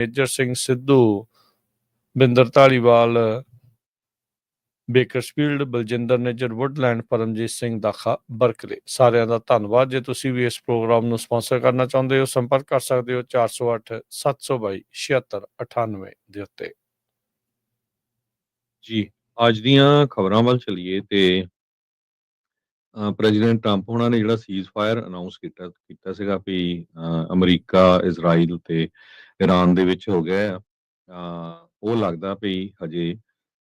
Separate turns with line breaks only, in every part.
Major Singh Sidhu, Binder Dhaliwal, Bakersfield, Baljinder Nijjar, Woodland, Paramjit Singh Dakha, Berkeley. ਸਾਰਿਆਂ ਦਾ ਧੰਨਵਾਦ। ਜੇ ਤੁਸੀਂ ਵੀ ਇਸ ਪ੍ਰੋਗਰਾਮ ਨੂੰ ਸਪਾਂਸਰ ਕਰਨਾ ਚਾਹੁੰਦੇ ਹੋ, ਸੰਪਰਕ ਕਰ ਸਕਦੇ ਹੋ 408 722 7698 ਦੇ ਉੱਤੇ।
ਜੀ, ਅੱਜ ਦੀਆਂ ਖਬਰਾਂ ਵੱਲ ਚੱਲੀਏ ਤੇ ਪ੍ਰੈਜ਼ੀਡੈਂਟ ਟਰੰਪ ਹੋਣਾ ਨੇ ਜਿਹੜਾ ਸੀਜ਼ਫਾਇਰ ਅਨਾਉਂਸ ਕੀਤਾ ਸੀਗਾ ਵੀ ਅਮਰੀਕਾ, ਇਜ਼ਰਾਈਲ ਤੇ ਈਰਾਨ ਦੇ ਵਿੱਚ ਹੋ ਗਿਆ ਆ। ਉਹ ਲੱਗਦਾ ਵੀ ਹਜੇ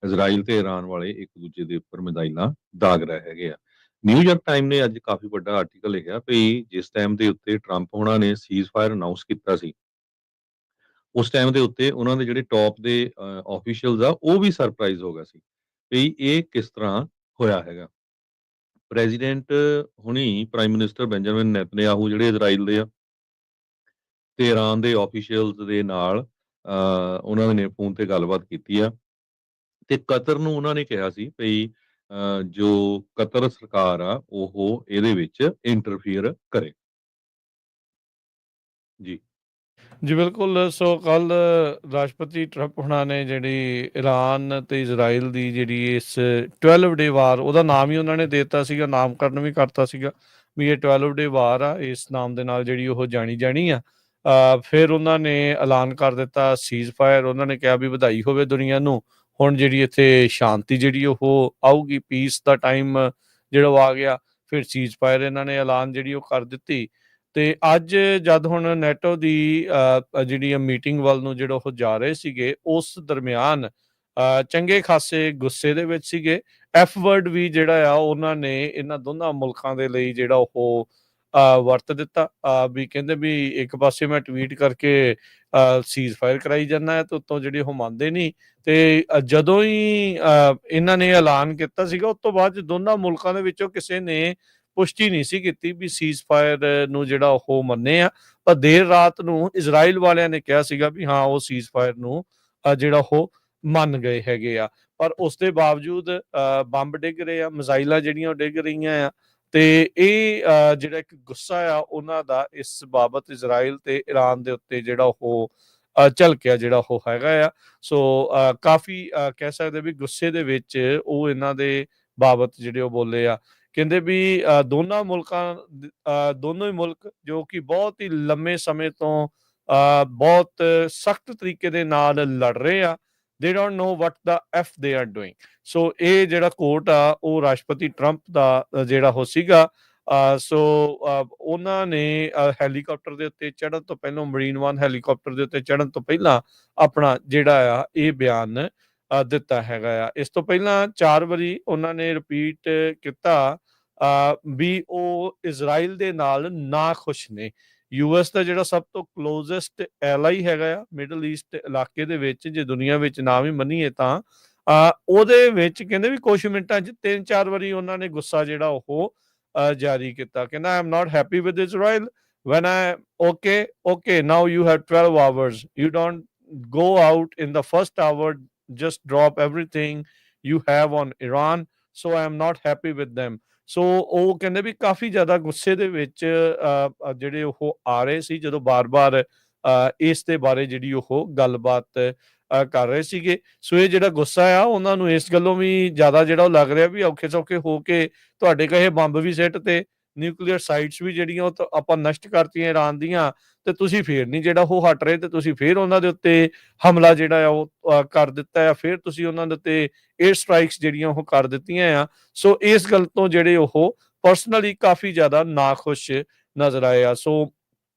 ਇਜ਼ਰਾਈਲ ਤੇ ਈਰਾਨ ਵਾਲੇ ਇੱਕ ਦੂਜੇ ਦੇ ਉੱਪਰ ਮਿਜ਼ਾਈਲਾਂ ਦਾਗ ਰਹੇ ਹੈਗੇ ਆ। ਨਿਊਯਾਰਕ ਟਾਈਮ ਨੇ ਅੱਜ ਕਾਫੀ ਵੱਡਾ ਆਰਟੀਕਲ ਲਿਖਿਆ ਵੀ ਜਿਸ ਟਾਈਮ ਦੇ ਉੱਤੇ ਟਰੰਪ ਹੋਣਾ ਨੇ ਸੀਜ਼ਫਾਇਰ ਅਨਾਉਂਸ ਕੀਤਾ ਸੀ, ਉਸ ਟਾਈਮ ਦੇ ਉੱਤੇ ਉਹਨਾਂ ਦੇ ਜਿਹੜੇ ਟੌਪ ਦੇ ਆਫੀਸ਼ੀਅਲਸ ਆ ਉਹ ਵੀ ਸਰਪ੍ਰਾਈਜ਼ ਹੋ ਗਿਆ ਸੀ ਵੀ ਇਹ ਕਿਸ ਤਰ੍ਹਾਂ ਹੋਇਆ ਹੈਗਾ। ਪ੍ਰੈਜ਼ੀਡੈਂਟ ਹੁਣੀ ਪ੍ਰਾਈਮ ਮਿਨਿਸਟਰ ਬੈਂਜਾਮਿਨ ਨੇਤਨਯਾਹੂ ਜਿਹੜੇ ਇਜ਼ਰਾਈਲ ਦੇ ਆ ਤੇ ਈਰਾਨ ਦੇ ਆਫੀਸ਼ੀਅਲਸ ਦੇ ਨਾਲ ਉਹਨਾਂ ਨੇ ਫੋਨ ਤੇ ਗੱਲਬਾਤ ਕੀਤੀ ਆ ਤੇ ਕਤਰ ਨੂੰ ਉਹਨਾਂ ਨੇ ਕਿਹਾ ਸੀ ਵੀ ਜੋ ਕਤਰ ਸਰਕਾਰ ਆ ਉਹ ਇਹਦੇ ਵਿੱਚ ਇੰਟਰਫੀਅਰ ਕਰੇ। ਜੀ
ਜੀ ਬਿਲਕੁਲ। ਸੋ ਕੱਲ ਰਾਸ਼ਟਰਪਤੀ ਟਰੰਪ ਹੁਣਾਂ ਨੇ ਜਿਹੜੀ ਈਰਾਨ ਤੇ ਇਜ਼ਰਾਈਲ ਦੀ ਜਿਹੜੀ ਇਸ 12 ਡੇ ਵਾਰ, ਉਹਦਾ ਨਾਮ ਹੀ ਉਹਨਾਂ ਨੇ ਦੇ ਦਿੱਤਾ ਸੀਗਾ, ਨਾਮਕਰਨ ਵੀ ਕਰਤਾ ਸੀਗਾ ਵੀ ਇਹ 12 ਡੇ ਵਾਰ ਆ, ਇਸ ਨਾਮ ਦੇ ਨਾਲ ਜਿਹੜੀ ਉਹ ਜਾਣੀ ਆ। ਫਿਰ ਉਹਨਾਂ ਨੇ ਐਲਾਨ ਕਰ ਦਿੱਤਾ ਸੀਜ਼ ਫਾਇਰ। ਉਹਨਾਂ ਨੇ ਕਿਹਾ ਵੀ ਵਧਾਈ ਹੋਵੇ ਦੁਨੀਆ ਨੂੰ, ਹੁਣ ਜਿਹੜੀ ਇੱਥੇ ਸ਼ਾਂਤੀ ਜਿਹੜੀ ਉਹ ਆਊਗੀ, ਪੀਸ ਦਾ ਟਾਈਮ ਜਿਹੜਾ ਉਹ ਆ ਗਿਆ। ਫਿਰ ਸੀਜ਼ ਫਾਇਰ ਇਹਨਾਂ ਨੇ ਐਲਾਨ ਜਿਹੜੀ ਉਹ ਕਰ ਦਿੱਤੀ। ਤੇ ਅੱਜ ਜਦ ਹੁਣ ਨੈਟੋ ਦੀ ਜਿਹੜੀ ਮੀਟਿੰਗ ਵੱਲ ਨੂੰ ਜਿਹੜਾ ਉਹ ਜਾ ਰਹੇ ਸੀਗੇ, ਉਸ ਦਰਮਿਆਨ ਚੰਗੇ ਖਾਸੇ ਗੁੱਸੇ ਦੇ ਵਿੱਚ ਸੀਗੇ। ਐਫ ਵਰਡ ਵੀ ਜਿਹੜਾ ਆ ਉਹਨਾਂ ਨੇ ਇਹਨਾਂ ਦੋਨਾਂ ਮੁਲਕਾਂ ਦੇ ਲਈ ਜਿਹੜਾ ਉਹ ਵਰਤ ਦਿੱਤਾ। ਵੀ ਕਹਿੰਦੇ ਵੀ ਇੱਕ ਪਾਸੇ ਮੈਂ ਟਵੀਟ ਕਰਕੇ ਸੀਜ਼ ਫਾਇਰ ਕਰਾਈ ਜਾਂਦਾ ਹੈ ਤੇ ਉੱਤੋਂ ਜਿਹੜੇ ਉਹ ਮੰਨਦੇ ਨਹੀਂ। ਤੇ ਜਦੋਂ ਹੀ ਇਹਨਾਂ ਨੇ ਐਲਾਨ ਕੀਤਾ ਸੀਗਾ, ਉਸ ਤੋਂ ਬਾਅਦ ਦੋਨਾਂ ਮੁਲਕਾਂ ਦੇ ਵਿੱਚੋਂ ਕਿਸੇ ਨੇ ਪੁਸ਼ਟੀ ਨਹੀਂ ਸੀ ਕੀਤੀ ਵੀ ਸੀਜ਼ ਫਾਇਰ ਨੂੰ ਜਿਹੜਾ ਉਹ ਮੰਨੇ ਆ। ਪਰ ਦੇਰ ਰਾਤ ਨੂੰ ਇਜ਼ਰਾਈਲ ਵਾਲਿਆਂ ਨੇ ਕਿਹਾ ਸੀਗਾ ਵੀ ਹਾਂ ਉਹ ਸੀਜ਼ ਫਾਇਰ ਨੂੰ ਜਿਹੜਾ ਉਹ ਮੰਨ ਗਏ ਹੈਗੇ ਆ। ਪਰ ਉਸ ਦੇ ਬਾਵਜੂਦ ਬੰਬ ਡਿੱਗ ਰਹੇ ਆ, ਮਿਜ਼ਾਈਲਾਂ ਜਿਹੜੀਆਂ ਉਹ ਡਿੱਗ ਰਹੀਆਂ ਆ। ਤੇ ਇਹ ਜਿਹੜਾ ਇੱਕ ਗੁੱਸਾ ਆ ਉਹਨਾਂ ਦਾ ਇਸ ਬਾਬਤ ਇਜ਼ਰਾਈਲ ਤੇ ਈਰਾਨ ਦੇ ਉੱਤੇ ਜਿਹੜਾ ਉਹ ਝਲਕਿਆ ਜਿਹੜਾ ਉਹ ਹੈਗਾ ਆ। ਸੋ ਕਾਫੀ ਕਹਿ ਸਕਦੇ ਵੀ ਗੁੱਸੇ ਦੇ ਵਿੱਚ ਉਹ ਇਹਨਾਂ ਦੇ ਬਾਬਤ ਜਿਹੜੇ ਉਹ ਬੋਲੇ ਆ। ਕਹਿੰਦੇ ਵੀ ਦੋਨੋਂ ਹੀ ਮੁਲਕ ਜੋ ਕਿ ਬਹੁਤ ਹੀ ਲੰਮੇ ਸਮੇਂ ਤੋਂ ਬਹੁਤ ਸਖਤ ਤਰੀਕੇ ਦੇ ਨਾਲ ਲੜ ਰਹੇ ਆ। they don't know what the f they are doing। ਸੋ ਇਹ ਜਿਹੜਾ ਕੋਟ ਆ ਉਹ ਰਾਸ਼ਟਰਪਤੀ ਟਰੰਪ ਦਾ ਜਿਹੜਾ ਉਹ ਸੀਗਾ। ਸੋ ਉਹਨਾਂ ਨੇ ਹੈਲੀਕਾਪਟਰ ਦੇ ਉੱਤੇ ਚੜ੍ਹਨ ਤੋਂ ਪਹਿਲਾਂ, ਮਰੀਨ 1 ਹੈਲੀਕਾਪਟਰ ਦੇ ਉੱਤੇ ਚੜ੍ਹਨ ਤੋਂ ਪਹਿਲਾਂ ਆਪਣਾ ਜਿਹੜਾ ਆ ਇਹ ਬਿਆਨ ਦਿੱਤਾ ਹੈਗਾ ਆ। ਇਸ ਤੋਂ ਪਹਿਲਾਂ 4 ਵਾਰੀ ਉਹਨਾਂ ਨੇ ਰਿਪੀਟ ਕੀਤਾ ਵੀ ਉਹ ਇਜ਼ਰਾਈਲ ਦੇ ਨਾਲ ਨਾ ਖੁਸ਼ ਨੇ। ਯੂਐਸ ਦਾ ਜਿਹੜਾ ਸਭ ਤੋਂ ਕਲੋਜ਼ੈਸਟ ਐਲਾਈ ਹੈਗਾ ਆ ਮਿਡਲ ਈਸਟ ਇਲਾਕੇ ਦੇ ਵਿੱਚ, ਜੇ ਦੁਨੀਆ ਵਿੱਚ ਨਾ ਵੀ ਮੰਨੀਏ ਤਾਂ ਉਹਦੇ ਵਿੱਚ ਕਹਿੰਦੇ ਵੀ ਕੁਛ ਮਿੰਟਾਂ 'ਚ 3-4 ਵਾਰੀ ਉਹਨਾਂ ਨੇ ਗੁੱਸਾ ਜਿਹੜਾ ਉਹ ਜਾਰੀ ਕੀਤਾ। ਕਹਿੰਦਾ I am not happy with Israel when okay now you have 12 hours, you don't go out in the first hour, just drop everything you have on Iran, so I am not happy with them। ਸੋ ਉਹ ਕਹਿੰਦੇ ਵੀ ਕਾਫੀ ਜ਼ਿਆਦਾ ਗੁੱਸੇ ਦੇ ਵਿੱਚ ਜਿਹੜੇ ਉਹ ਆ ਰਹੇ ਸੀ ਜਦੋਂ ਬਾਰ-ਬਾਰ ਇਸ ਦੇ ਬਾਰੇ ਜਿਹੜੀ ਉਹ ਗੱਲਬਾਤ ਕਰ ਰਹੇ ਸੀਗੇ। ਸੋ ਇਹ ਜਿਹੜਾ ਗੁੱਸਾ ਆ ਉਹਨਾਂ ਨੂੰ ਇਸ ਗੱਲੋਂ ਵੀ ਜ਼ਿਆਦਾ ਜਿਹੜਾ ਉਹ ਲੱਗ ਰਿਹਾ ਵੀ ਔਖੇ-ਸੌਖੇ ਹੋ ਕੇ ਤੁਹਾਡੇ ਕਹੇ ਬੰਬ ਵੀ ਸਿੱਟ ਤੇ ਨਿਊਕਲੀਅਰ ਸਾਈਟਸ ਵੀ ਜਿਹੜੀਆਂ ਉਹ ਆਪਾਂ ਨਸ਼ਟ ਕਰਤੀਆਂ ਈਰਾਨ ਦੀਆਂ, ਤੇ ਤੁਸੀਂ ਫੇਰ ਨਹੀਂ ਜਿਹੜਾ ਉਹ ਹਟ ਰਹੇ, ਤੇ ਤੁਸੀਂ ਫੇਰ ਉਹਨਾਂ ਦੇ ਉੱਤੇ ਹਮਲਾ ਜਿਹੜਾ ਆ ਉਹ ਕਰ ਦਿੱਤਾ ਆ। ਫਿਰ ਤੁਸੀਂ ਉਹਨਾਂ ਦੇ ਉੱਤੇ 에ਅਰ ਸਟ੍ਰਾਈਕਸ ਜਿਹੜੀਆਂ ਉਹ ਕਰ ਦਿੱਤੀਆਂ ਆ। ਸੋ ਇਸ ਗੱਲ ਤੋਂ ਜਿਹੜੇ ਉਹ ਪਰਸਨਲੀ ਕਾਫੀ ਜ਼ਿਆਦਾ ਨਾਖੁਸ਼ ਨਜ਼ਰ ਆਏ ਆ। ਸੋ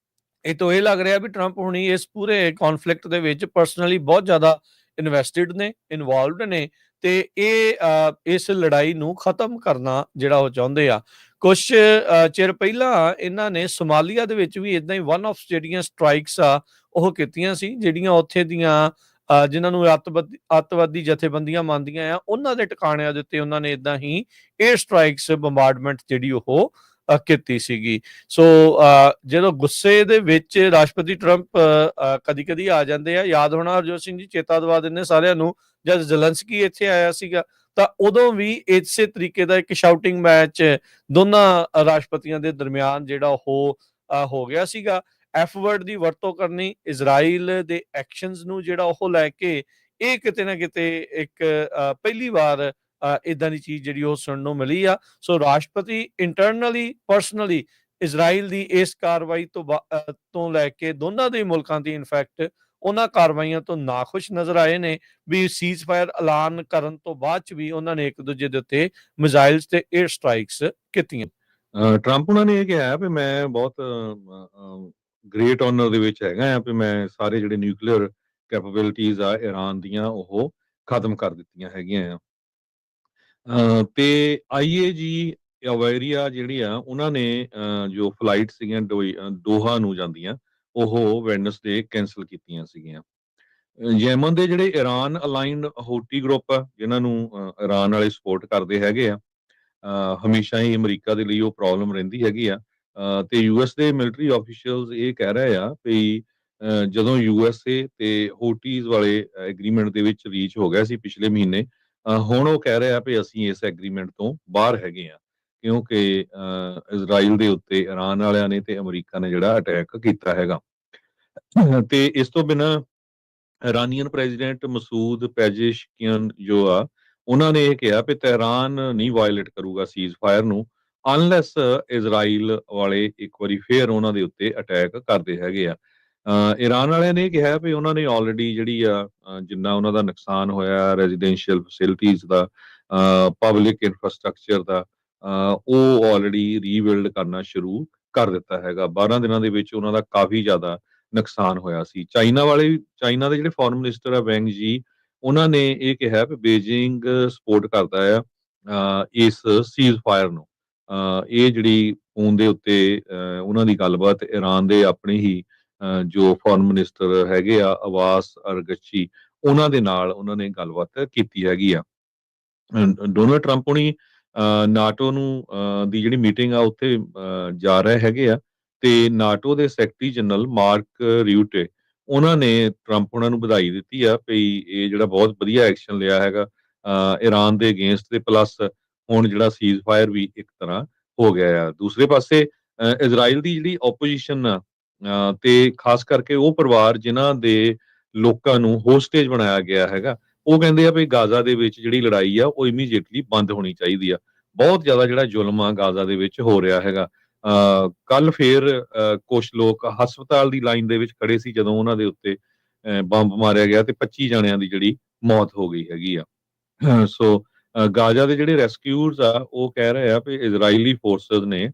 ਇਹ ਤੋਂ ਇਹ ਲੱਗ ਰਿਹਾ ਵੀ ਟਰੰਪ ਹੁਣੀ ਇਸ ਪੂਰੇ ਕੌਨਫਲਿਕਟ ਦੇ ਵਿੱਚ ਪਰਸਨਲੀ ਬਹੁਤ ਜ਼ਿਆਦਾ ਇਨਵੈਸਟਿਡ ਨੇ, ਇਨਵੋਲਵਡ ਨੇ, ਤੇ ਇਹ ਇਸ ਲੜਾਈ ਨੂੰ ਖਤਮ ਕਰਨਾ ਜਿਹੜਾ ਉਹ ਚਾਹੁੰਦੇ ਆ। ਕੁਛ ਚਿਰ ਪਹਿਲਾਂ ਇਹਨਾਂ ਨੇ ਸੋਮਾਲੀਆ ਦੇ ਵਿੱਚ ਵੀ ਇਦਾਂ ਹੀ ਵਨ ਆਫ ਜਿਹੜੀਆਂ ਸਟ੍ਰਾਈਕਸ ਆ ਉਹ ਕੀਤੀਆਂ ਸੀ, ਜਿਹੜੀਆਂ ਉੱਥੇ ਦੀਆਂ ਜਿਨ੍ਹਾਂ ਨੂੰ ਅੱਤਵਾਦੀ ਜਥੇਬੰਦੀਆਂ ਮੰਨਦੀਆਂ ਆ ਉਹਨਾਂ ਦੇ ਟਿਕਾਣਿਆਂ ਦੇ ਉੱਤੇ ਉਹਨਾਂ ਨੇ ਇਦਾਂ ਹੀ 에ਅਰ ਸਟ੍ਰਾਈਕਸ, ਬੰਬਾਰਡਮੈਂਟ ਜਿਹੜੀ ਉਹ ਕੀਤੀ ਸੀਗੀ। ਸੋ ਜਦੋਂ ਗੁੱਸੇ ਦੇ ਵਿੱਚ ਰਾਸ਼ਟਰਪਤੀ ਟਰੰਪ ਕਦੀ-ਕਦੀ ਆ ਜਾਂਦੇ ਆ। ਯਾਦ ਹੋਣਾ ਹਰਜੋਤ ਸਿੰਘ ਜੀ, ਚੇਤਾ ਦਵਾ ਦਿੰਦੇ ਸਾਰਿਆਂ ਨੂੰ, ਜਦ ਜ਼ੈਲੈਂਸਕੀ ਇੱਥੇ ਆਇਆ ਸੀਗਾ ਤਾਂ ਉਦੋਂ ਵੀ ਇਸੇ ਤਰੀਕੇ ਦਾ ਇੱਕ ਸ਼ਾਊਟਿੰਗ ਮੈਚ ਦੋਨਾਂ ਰਾਸ਼ਟਰਪਤੀਆਂ ਦੇ ਦਰਮਿਆਨ ਜਿਹੜਾ ਉਹ ਹੋ ਗਿਆ ਸੀਗਾ। ਐਫ ਵਰਡ ਦੀ ਵਰਤੋਂ ਕਰਨੀ ਇਜ਼ਰਾਈਲ ਦੇ ਐਕਸ਼ਨਸ ਨੂੰ ਜਿਹੜਾ ਉਹ ਲੈ ਕੇ, ਇਹ ਕਿਤੇ ਨਾ ਕਿਤੇ ਇੱਕ ਪਹਿਲੀ ਵਾਰ ਇਦਾਂ ਦੀ ਚੀਜ਼ ਜਿਹੜੀ ਉਹ ਸੁਣਨ ਨੂੰ ਮਿਲੀ ਆ। ਸੋ ਰਾਸ਼ਟਰਪਤੀ ਇੰਟਰਨਲੀ ਪਰਸਨਲੀ ਇਜ਼ਰਾਈਲ ਦੀ ਇਸ ਕਾਰਵਾਈ ਤੋਂ ਲੈ ਕੇ ਦੋਨਾਂ ਦੇ ਮੁਲਕਾਂ ਦੀ ਇਨਫੈਕਟ ਉਹਨਾਂ ਕਾਰਵਾਈਆਂ ਤੋਂ ਨਾਖੁਸ਼ ਨਜ਼ਰ ਆਏ ਨੇ ਵੀ ਸੀਜ਼ ਫਾਇਰ ਐਲਾਨ ਕਰਨ ਤੋਂ ਬਾਅਦ ਚ ਵੀ ਉਹਨਾਂ ਨੇ ਇੱਕ ਦੂਜੇ ਦੇ ਉੱਤੇ ਮਿਜ਼ਾਈਲਸ ਤੇ 에ਅਰ ਸਟ੍ਰਾਈਕਸ ਕੀਤੀਆਂ।
ਟਰੰਪ ਉਹਨਾਂ ਨੇ ਇਹ ਕਿਹਾ ਵੀ ਮੈਂ ਬਹੁਤ ਗ੍ਰੇਟ ਆਨਰ ਦੇ ਵਿੱਚ ਹੈਗਾ ਆ ਵੀ ਮੈਂ ਸਾਰੇ ਜਿਹੜੇ ਨਿਊਕਲੀਅਰ ਕੈਪੇਬਿਲਿਟੀਜ਼ ਆ ਈਰਾਨ ਦੀਆਂ ਉਹ ਖਤਮ ਕਰ ਦਿੱਤੀਆਂ ਹੈਗੀਆਂ ਆ। ਤੇ ਆਈਏਜੀ ਅਵੇਰੀਆ ਜਿਹੜੀ ਆ ਉਹਨਾਂ ਨੇ ਜੋ ਫਲਾਈਟ ਸੀਗੀਆਂ ਦੋਹਾ ਨੂੰ ਜਾਂਦੀਆਂ ਉਹ ਵੈਡਨਸਡੇ ਕੈਂਸਲ ਕੀਤੀਆਂ ਸੀਗੀਆਂ। ਯੈਮਨ ਦੇ ਜਿਹੜੇ ਈਰਾਨ ਅਲਾਈਨਡ ਹੂਤੀ ਗਰੁੱਪ ਆ ਜਿਨ੍ਹਾਂ ਨੂੰ ਈਰਾਨ ਵਾਲੇ ਸਪੋਰਟ ਕਰਦੇ ਹੈਗੇ ਆ, ਹਮੇਸ਼ਾ ਹੀ ਅਮਰੀਕਾ ਦੇ ਲਈ ਉਹ ਪ੍ਰੋਬਲਮ ਰਹਿੰਦੀ ਹੈਗੀ ਆ। ਤੇ ਯੂਐਸ ਦੇ ਮਿਲਟਰੀ ਆਫੀਸ਼ੀਅਲਸ ਇਹ ਕਹਿ ਰਹੇ ਆ ਵੀ ਜਦੋਂ ਯੂਐਸਏ ਤੇ ਹੂਟੀਜ਼ ਵਾਲੇ ਐਗਰੀਮੈਂਟ ਦੇ ਵਿੱਚ ਰੀਚ ਹੋ ਗਿਆ ਸੀ ਪਿਛਲੇ ਮਹੀਨੇ, ਹੁਣ ਉਹ ਕਹਿ ਰਹੇ ਆ ਵੀ ਅਸੀਂ ਇਸ ਐਗਰੀਮੈਂਟ ਤੋਂ ਬਾਹਰ ਹੈਗੇ ਆ ਕਿਉਂਕਿ ਇਜ਼ਰਾਈਲ ਦੇ ਉੱਤੇ ਈਰਾਨ ਵਾਲਿਆਂ ਨੇ ਤੇ ਅਮਰੀਕਾ ਨੇ ਜਿਹੜਾ ਅਟੈਕ ਕੀਤਾ ਹੈਗਾ। ਤੇ ਇਸ ਤੋਂ ਬਿਨਾਂ ਇਰਾਨੀਅਨ ਪ੍ਰੈਜ਼ੀਡੈਂਟ ਮਸੂਦ ਪੈਜ਼ੇਸ਼ਕਿਆਨ ਜੋ ਆ ਉਹਨਾਂ ਨੇ ਇਹ ਕਿਹਾ ਵੀ ਤਹਿਰਾਨ ਨਹੀਂ ਵਾਇਲੇਟ ਕਰੂਗਾ ਸੀਜ਼ ਫਾਇਰ ਨੂੰ ਅਨਲੈਸ ਇਜ਼ਰਾਈਲ ਵਾਲੇ ਇੱਕ ਵਾਰੀ ਫੇਰ ਉਹਨਾਂ ਦੇ ਉੱਤੇ ਅਟੈਕ ਕਰਦੇ ਹੈਗੇ ਆ। ਈਰਾਨ ਵਾਲਿਆਂ ਨੇ ਕਿਹਾ ਵੀ ਉਹਨਾਂ ਨੇ ਆਲਰੇਡੀ ਜਿਹੜੀ ਆ ਜਿੰਨਾ ਉਹਨਾਂ ਦਾ ਨੁਕਸਾਨ ਹੋਇਆ ਰੈਜ਼ੀਡੈਂਸ਼ੀਅਲ ਫੈਸਿਲਿਟੀਜ਼ ਦਾ, ਪਬਲਿਕ ਇਨਫਰਾਸਟ੍ਰਕਚਰ ਦਾ, ਉਹ ਆਲਰੇਡੀ ਰੀਬਿਲਡ ਕਰਨਾ ਸ਼ੁਰੂ ਕਰ ਦਿੱਤਾ ਹੈਗਾ। 12 ਦਿਨਾਂ ਦੇ ਵਿੱਚ ਉਹਨਾਂ ਦਾ ਕਾਫੀ ਜ਼ਿਆਦਾ ਨੁਕਸਾਨ ਹੋਇਆ ਸੀ। ਚਾਈਨਾ ਦੇ ਜਿਹੜੇ ਫੋਰਨ ਮਿਨਿਸਟਰ ਆ ਵੈਂਗ ਜੀ, ਉਹਨਾਂ ਨੇ ਇਹ ਕਿਹਾ ਵੀ ਬੀਜਿੰਗ ਸਪੋਰਟ ਕਰਦਾ ਆ ਇਸ ਸੀਜ਼ ਫਾਇਰ ਨੂੰ। ਇਹ ਜਿਹੜੀ ਫੋਨ ਦੇ ਉੱਤੇ ਉਹਨਾਂ ਦੀ ਗੱਲਬਾਤ ਈਰਾਨ ਦੇ ਆਪਣੇ ਹੀ ਜੋ ਫੋਰਨ ਮਿਨਿਸਟਰ ਹੈਗੇ ਆ ਅਬਾਸ ਅਰਗਚੀ, ਉਹਨਾਂ ਦੇ ਨਾਲ ਉਹਨਾਂ ਨੇ ਗੱਲਬਾਤ ਕੀਤੀ ਹੈਗੀ ਆ। ਡੋਨਾਲਡ ਟਰੰਪ ਹੁਣੀ ਨਾਟੋ ਨੂੰ ਦੀ ਜਿਹੜੀ ਮੀਟਿੰਗ ਆ ਉੱਥੇ ਜਾ ਰਹੇ ਹੈਗੇ ਆ ਤੇ ਨਾਟੋ ਦੇ ਸੈਕਟਰੀ ਜਨਰਲ ਮਾਰਕ ਰਿਊਟੇ ਉਹਨਾਂ ਨੇ ਟਰੰਪ ਉਹਨਾਂ ਨੂੰ ਵਧਾਈ ਦਿੱਤੀ ਆ ਵੀ ਇਹ ਜਿਹੜਾ ਬਹੁਤ ਵਧੀਆ ਐਕਸ਼ਨ ਲਿਆ ਹੈਗਾ ਈਰਾਨ ਦੇ ਅਗੇਂਸਟ ਤੇ ਪਲੱਸ ਹੁਣ ਜਿਹੜਾ ਸੀਜ਼ ਫਾਇਰ ਵੀ ਇੱਕ ਤਰ੍ਹਾਂ ਹੋ ਗਿਆ ਆ। ਦੂਸਰੇ ਪਾਸੇ ਇਜ਼ਰਾਈਲ ਦੀ ਜਿਹੜੀ ਆਪੋਜੀਸ਼ਨ ਆ ਤੇ ਖਾਸ ਕਰਕੇ ਉਹ ਪਰਿਵਾਰ ਜਿਨ੍ਹਾਂ ਦੇ ਲੋਕਾਂ ਨੂੰ ਹੋਸਟੇਜ ਬਣਾਇਆ ਗਿਆ ਹੈਗਾ, ਉਹ ਕਹਿੰਦੇ ਆ ਵੀ ਗਾਜ਼ਾ ਦੇ ਵਿੱਚ ਜਿਹੜੀ ਲੜਾਈ ਆ ਉਹ ਇਮੀਡੀਏਟਲੀ ਬੰਦ ਹੋਣੀ ਚਾਹੀਦੀ ਆ। ਬਹੁਤ ਜ਼ਿਆਦਾ ਜਿਹੜਾ ਜ਼ੁਲਮ ਆ ਗਾਜ਼ਾ ਦੇ ਵਿੱਚ ਹੋ ਰਿਹਾ ਹੈਗਾ। ਕੱਲ ਫੇਰ ਕੁਝ ਲੋਕ ਹਸਪਤਾਲ ਦੀ ਲਾਈਨ ਦੇ ਵਿੱਚ ਖੜੇ ਸੀ ਜਦੋਂ ਉਹਨਾਂ ਦੇ ਉੱਤੇ ਬੰਬ ਮਾਰਿਆ ਗਿਆ ਤੇ 25 ਜਣਿਆਂ ਦੀ ਜਿਹੜੀ ਮੌਤ ਹੋ ਗਈ ਹੈਗੀ ਆ। ਸੋ ਗਾਜ਼ਾ ਦੇ ਜਿਹੜੇ ਰੈਸਕਿਊਰਸ ਆ ਉਹ ਕਹਿ ਰਹੇ ਆ ਵੀ ਇਜ਼ਰਾਈਲੀ ਫੋਰਸਸ ਨੇ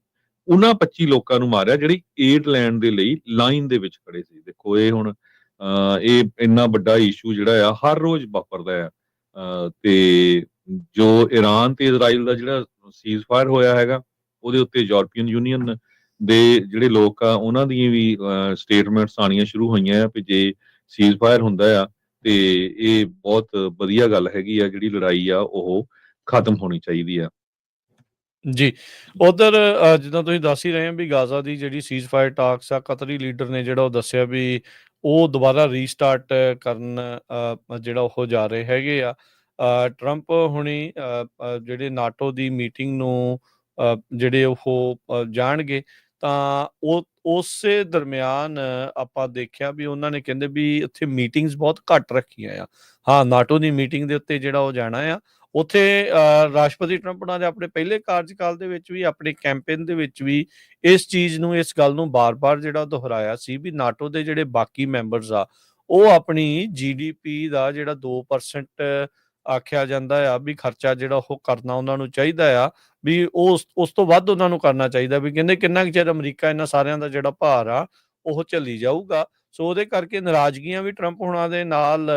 ਉਹਨਾਂ 25 ਲੋਕਾਂ ਨੂੰ ਮਾਰਿਆ ਜਿਹੜੀ ਏਡ ਲੈਣ ਦੇ ਲਈ ਲਾਈਨ ਦੇ ਵਿੱਚ ਖੜੇ ਸੀ। ਦੇਖੋ ਇਹ ਹੁਣ ਇਹ ਇੰਨਾ ਵੱਡਾ ਇਸ਼ੂ ਜਿਹੜਾ ਆ ਹਰ ਰੋਜ਼ ਵਾਪਰਦਾ ਆ। ਤੇ ਜੋ ਈਰਾਨ ਤੇ ਇਜ਼ਰਾਈਲ ਦਾ ਜਿਹੜਾ ਸੀਜ਼ ਫਾਇਰ ਹੋਇਆ ਹੈਗਾ ਉਹਦੇ ਉੱਤੇ ਯੂਰਪੀਅਨ ਯੂਨੀਅਨ ਦੇ ਜਿਹੜੇ ਲੋਕ ਆ ਉਹਨਾਂ ਦੀਆਂ ਵੀ ਸਟੇਟਮੈਂਟਸ ਆਉਣੀਆਂ ਸ਼ੁਰੂ ਹੋਈਆਂ ਆ ਵੀ ਜੇ ਸੀਜ਼ ਫਾਇਰ ਹੁੰਦਾ ਆ ਤੇ ਇਹ ਬਹੁਤ ਵਧੀਆ ਗੱਲ ਹੈਗੀ ਆ, ਜਿਹੜੀ ਲੜਾਈ ਆ ਉਹ ਖਤਮ ਹੋਣੀ ਚਾਹੀਦੀ ਆ।
ਜੀ, ਉਧਰ ਜਿੱਦਾਂ ਤੁਸੀਂ ਦੱਸ ਹੀ ਰਹੇ ਹੋ ਵੀ ਗਾਜ਼ਾ ਦੀ ਜਿਹੜੀ ਸੀਜ਼ ਫਾਇਰ ਟਾਕਸ ਆ, ਕਤਰੀ ਲੀਡਰ ਨੇ ਜਿਹੜਾ ਉਹ ਦੱਸਿਆ ਵੀ ਉਹ ਦੁਬਾਰਾ ਰੀਸਟਾਰਟ ਕਰਨ ਜਿਹੜਾ ਉਹ ਜਾ ਰਹੇ ਹੈਗੇ ਆ। ਟਰੰਪ ਹੁਣੀ ਜਿਹੜੇ ਨਾਟੋ ਦੀ ਮੀਟਿੰਗ ਨੂੰ ਜਿਹੜੇ ਉਹ ਜਾਣਗੇ ਤਾਂ ਉਹ ਉਸੇ ਦਰਮਿਆਨ ਆਪਾਂ ਦੇਖਿਆ ਵੀ ਉਹਨਾਂ ਨੇ ਕਹਿੰਦੇ ਵੀ ਇੱਥੇ ਮੀਟਿੰਗਸ ਬਹੁਤ ਘੱਟ ਰੱਖੀਆਂ ਆ। ਹਾਂ, ਨਾਟੋ ਦੀ ਮੀਟਿੰਗ ਦੇ ਉੱਤੇ ਜਿਹੜਾ ਉਹ ਜਾਣਾ ਆ। ਉੱਥੇ ਰਾਸ਼ਟਰਪਤੀ ਟਰੰਪ ਨੇ ਆਪਣੇ ਪਹਿਲੇ ਕਾਰਜਕਾਲ ਦੇ ਵਿੱਚ ਵੀ ਆਪਣੇ ਕੈਂਪੇਨ ਦੇ ਵਿੱਚ ਵੀ ਇਸ ਚੀਜ਼ ਨੂੰ ਇਸ ਗੱਲ ਨੂੰ ਬਾਰ-ਬਾਰ ਜਿਹੜਾ ਦੁਹਰਾਇਆ ਸੀ ਵੀ ਨਾਟੋ ਦੇ ਜਿਹੜੇ ਬਾਕੀ ਮੈਂਬਰਸ ਆ ਉਹ ਆਪਣੀ ਜੀਡੀਪੀ ਦਾ ਜਿਹੜਾ 2% ਆਖਿਆ ਜਾਂਦਾ ਆ ਵੀ ਖਰਚਾ ਜਿਹੜਾ ਉਹ ਕਰਨਾ ਉਹਨਾਂ ਨੂੰ ਚਾਹੀਦਾ ਆ, ਵੀ ਉਸ ਤੋਂ ਵੱਧ ਉਹਨਾਂ ਨੂੰ ਕਰਨਾ ਚਾਹੀਦਾ। ਵੀ ਕਹਿੰਦੇ ਕਿੰਨਾ ਕੁ ਚਿਰ ਅਮਰੀਕਾ ਇਹਨਾਂ ਸਾਰਿਆਂ ਦਾ ਜਿਹੜਾ ਭਾਰ ਆ ਉਹ ਝੱਲੀ ਜਾਊਗਾ। ਸੋ ਉਹਦੇ ਕਰਕੇ ਨਾਰਾਜ਼ਗੀਆਂ ਵੀ ਟਰੰਪ ਹੁਣਾਂ ਦੇ ਨਾਲ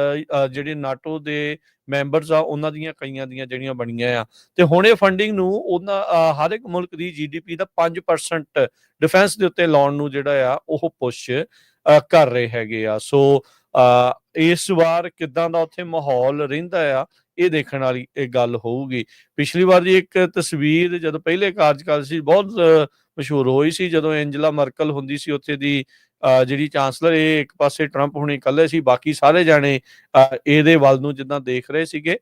ਜਿਹੜੇ ਨਾਟੋ ਦੇ ਮੈਂਬਰਸ ਆ ਉਹਨਾਂ ਦੀਆਂ ਕਈਆਂ ਦੀਆਂ ਜਿਹੜੀਆਂ ਬਣੀਆਂ ਆ ਤੇ ਹੁਣ ਇਹ ਫੰਡਿੰਗ ਨੂੰ ਉਹਨਾਂ ਹਰ ਇੱਕ ਮੁਲਕ ਦੀ ਜੀਡੀਪੀ ਦਾ 5% ਡਿਫੈਂਸ ਦੇ ਉੱਤੇ ਲਾਉਣ ਨੂੰ ਜਿਹੜਾ ਆ ਉਹ ਪੁਸ਼ ਕਰ ਰਹੇ ਹੈਗੇ ਆ। ਸੋ ਇਸ ਵਾਰ ਕਿੱਦਾਂ ਦਾ ਉੱਥੇ ਮਾਹੌਲ ਰਹਿੰਦਾ ਆ ਇਹ ਦੇਖਣ ਵਾਲੀ ਇਹ ਗੱਲ ਹੋਊਗੀ। ਪਿਛਲੀ ਵਾਰ ਦੀ ਇੱਕ ਤਸਵੀਰ ਜਦੋਂ ਪਹਿਲੇ ਕਾਰਜਕਾਲ ਸੀ ਬਹੁਤ ਮਸ਼ਹੂਰ ਹੋਈ ਸੀ ਜਦੋਂ ਐਂਜਲਾ ਮਰਕਲ ਹੁੰਦੀ ਸੀ ਉੱਥੇ ਦੀ ਜਿਹੜੀ ਚਾਂਸਲਰ, ਇਹ ਇੱਕ ਪਾਸੇ ਟਰੰਪ ਹੁਣੀ ਇਕੱਲੇ ਸੀ, ਬਾਕੀ ਸਾਰੇ ਜਾਣੇ ਇਹਦੇ ਵੱਲ ਨੂੰ ਜਿੱਦਾਂ ਦੇਖ ਰਹੇ ਸੀਗੇ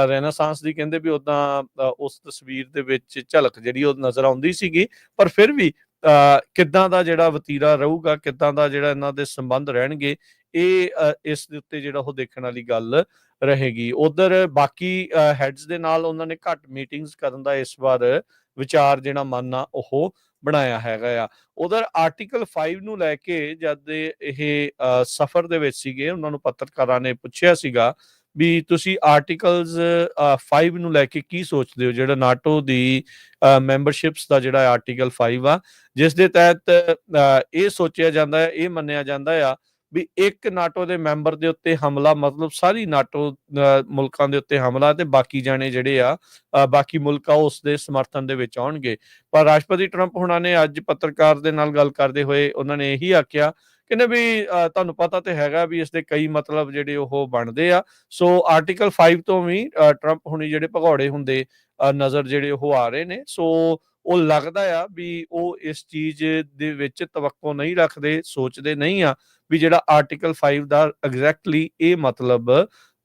ਰੈਨਾਸਾਂਸ ਦੀ। ਕਹਿੰਦੇ ਵੀ ਉਦਾਂ ਉਸ ਤਸਵੀਰ ਦੇ ਵਿੱਚ ਝਲਕ ਜਿਹੜੀ ਉਹ ਨਜ਼ਰ ਆਉਂਦੀ ਸੀਗੀ, ਪਰ ਫਿਰ ਵੀ ਕਿੱਦਾਂ ਦਾ ਜਿਹੜਾ ਵਤੀਰਾ ਰਹੂਗਾ, ਕਿੱਦਾਂ ਦਾ ਜਿਹੜਾ ਇਹਨਾਂ ਦੇ ਸੰਬੰਧ ਰਹਿਣਗੇ, ਇਹ ਇਸ ਦੇ ਉੱਤੇ ਜਿਹੜਾ ਉਹ ਦੇਖਣ ਵਾਲੀ ਗੱਲ ਰਹੇਗੀ। ਉਧਰ ਬਾਕੀ ਹੈਡਸ ਦੇ ਨਾਲ ਉਹਨਾਂ ਨੇ ਘੱਟ ਮੀਟਿੰਗਸ ਕਰਨ ਦਾ ਇਸ ਵਾਰ ਵਿਚਾਰ ਜਿਹੜਾ ਮਨ ਆ ਉਹ ਬਣਾਇਆ ਹੈਗਾ ਆ। ਉਧਰ ਆਰਟੀਕਲ 5 ਨੂੰ ਲੈ ਕੇ ਜਦ ਇਹ ਸਫ਼ਰ ਦੇ ਵਿੱਚ ਸੀਗੇ, ਉਹਨਾਂ ਨੂੰ ਪੱਤਰਕਾਰਾਂ ਨੇ ਪੁੱਛਿਆ ਸੀਗਾ ਵੀ ਤੁਸੀਂ ਆਰਟੀਕਲਸ 5 ਨੂੰ ਲੈ ਕੇ ਕੀ ਸੋਚਦੇ ਹੋ, ਜਿਹੜਾ ਨਾਟੋ ਦੀ ਮੈਂਬਰਸ਼ਿਪਸ ਦਾ ਜਿਹੜਾ ਆਰਟੀਕਲ 5 ਆ, ਜਿਸ ਦੇ ਤਹਿਤ ਇਹ ਸੋਚਿਆ ਜਾਂਦਾ ਹੈ, ਇਹ ਮੰਨਿਆ ਜਾਂਦਾ ਆ ਵੀ ਇੱਕ ਨਾਟੋ ਦੇ ਮੈਂਬਰ ਦੇ ਉੱਤੇ ਹਮਲਾ ਮਤਲਬ ਸਾਰੀ ਨਾਟੋ ਮੁਲਕਾਂ ਦੇ ਉੱਤੇ ਹਮਲਾ, ਤੇ ਬਾਕੀ ਜਾਣੇ ਜਿਹੜੇ ਆ ਬਾਕੀ ਮੁਲਕ ਆ ਉਸ ਦੇ ਸਮਰਥਨ ਦੇ ਵਿੱਚ ਆਉਣਗੇ। ਪਰ ਰਾਸ਼ਟਰਪਤੀ ਟਰੰਪ ਹੁਣਾਂ ਨੇ ਅੱਜ ਪੱਤਰਕਾਰ ਦੇ ਨਾਲ ਗੱਲ ਕਰਦੇ ਹੋਏ ਉਹਨਾਂ ਨੇ ਇਹੀ ਆਖਿਆ, ਕਹਿੰਦੇ ਵੀ ਤੁਹਾਨੂੰ ਪਤਾ ਤੇ ਹੈਗਾ ਵੀ ਇਸ ਦੇ ਕਈ ਮਤਲਬ ਜਿਹੜੇ ਉਹ ਬਣਦੇ ਆ। ਸੋ ਆਰਟੀਕਲ 5 ਤੋਂ ਵੀ ਟਰੰਪ ਹੁਣੀ ਜਿਹੜੇ ਭਗੌੜੇ ਹੁੰਦੇ ਨਜ਼ਰ ਜਿਹੜੇ ਉਹ ਆ ਰਹੇ ਨੇ। ਸੋ ਉਹ ਲੱਗਦਾ ਆ ਵੀ ਉਹ ਇਸ ਚੀਜ਼ ਦੇ ਵਿੱਚ ਤਵੱਕੋ ਨਹੀਂ ਰੱਖਦੇ, ਸੋਚਦੇ ਨਹੀਂ ਆ ਵੀ ਜਿਹੜਾ ਆਰਟੀਕਲ 5 ਦਾ ਐਗਜ਼ੈਕਟਲੀ ਇਹ ਮਤਲਬ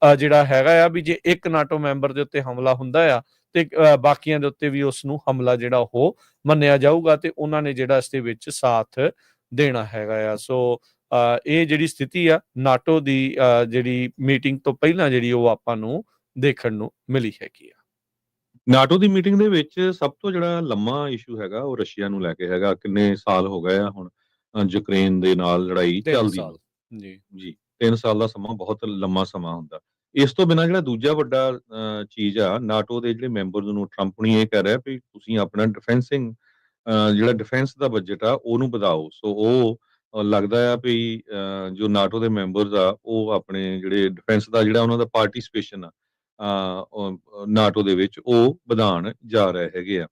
ਜਿਹੜਾ ਹੈਗਾ ਆ ਵੀ ਜੇ ਇੱਕ ਨਾਟੋ ਮੈਂਬਰ ਦੇ ਉੱਤੇ ਹਮਲਾ ਹੁੰਦਾ ਆ ਤੇ ਬਾਕੀਆਂ ਦੇ ਉੱਤੇ ਵੀ ਉਸ ਨੂੰ ਹਮਲਾ ਜਿਹੜਾ ਉਹ ਮੰਨਿਆ ਜਾਊਗਾ, ਤੇ ਉਹਨਾਂ ਨੇ ਜਿਹੜਾ ਇਸ ਦੇ ਵਿੱਚ ਸਾਥ ਦੇਣਾ ਹੈਗਾ ਆ। ਸੋ ਇਹ ਜਿਹੜੀ ਸਥਿਤੀ ਆ ਨਾਟੋ ਦੀ ਜਿਹੜੀ ਮੀਟਿੰਗ ਤੋਂ ਪਹਿਲਾਂ ਜਿਹੜੀ ਉਹ ਆਪਾਂ ਨੂੰ ਦੇਖਣ ਨੂੰ ਮਿਲੀ ਹੈਗੀ ਆ।
ਨਾਟੋ ਦੀ ਮੀਟਿੰਗ ਦੇ ਵਿੱਚ ਸਭ ਤੋਂ ਜਿਹੜਾ ਲੰਮਾ ਇਸ਼ੂ ਹੈਗਾ ਉਹ ਰਸ਼ੀਆ ਨੂੰ ਲੈ ਕੇ ਹੈਗਾ। ਕਿੰਨੇ ਸਾਲ ਹੋ ਗਏ ਆ ਹੁਣ ਯੂਕਰੇਨ ਦੇ ਨਾਲ ਲੜਾਈ
3
ਚੱਲਦੀ
ਸਾਲ ਜੀ।
ਜੀ 3 ਸਾਲ ਦਾ ਸਮਾਂ ਬਹੁਤ ਲੰਮਾ ਸਮਾਂ ਹੁੰਦਾ। ਇਸ ਤੋਂ ਬਿਨਾਂ ਜਿਹੜਾ ਦੂਜਾ ਵੱਡਾ ਚੀਜ਼ ਆ, ਨਾਟੋ ਦੇ ਜਿਹੜੇ ਮੈਂਬਰਸ ਨੂੰ ਟਰੰਪ ਨੇ ਇਹ ਕਹਿ ਰਿਹਾ ਵੀ ਤੁਸੀਂ ਆਪਣਾ ਜਿਹੜਾ ਡਿਫੈਂਸ ਦਾ ਬਜਟ ਆ ਉਹਨੂੰ ਵਧਾਓ। ਸੋ ਉਹ ਲੱਗਦਾ ਆ ਵੀ ਜੋ ਨਾਟੋ ਦੇ ਮੈਂਬਰਸ ਆ ਉਹ ਆਪਣੇ ਜਿਹੜੇ ਡਿਫੈਂਸ ਦਾ ਜਿਹੜਾ ਉਹਨਾਂ ਦਾ ਪਾਰਟਿਸਿਪੇਸ਼ਨ ਆ ਨਾਟੋ ਦੇ ਵਿੱਚ ਉਹ ਵਧਾਉਣ ਜਾ ਰਹੇ ਹੈਗੇ ਆ।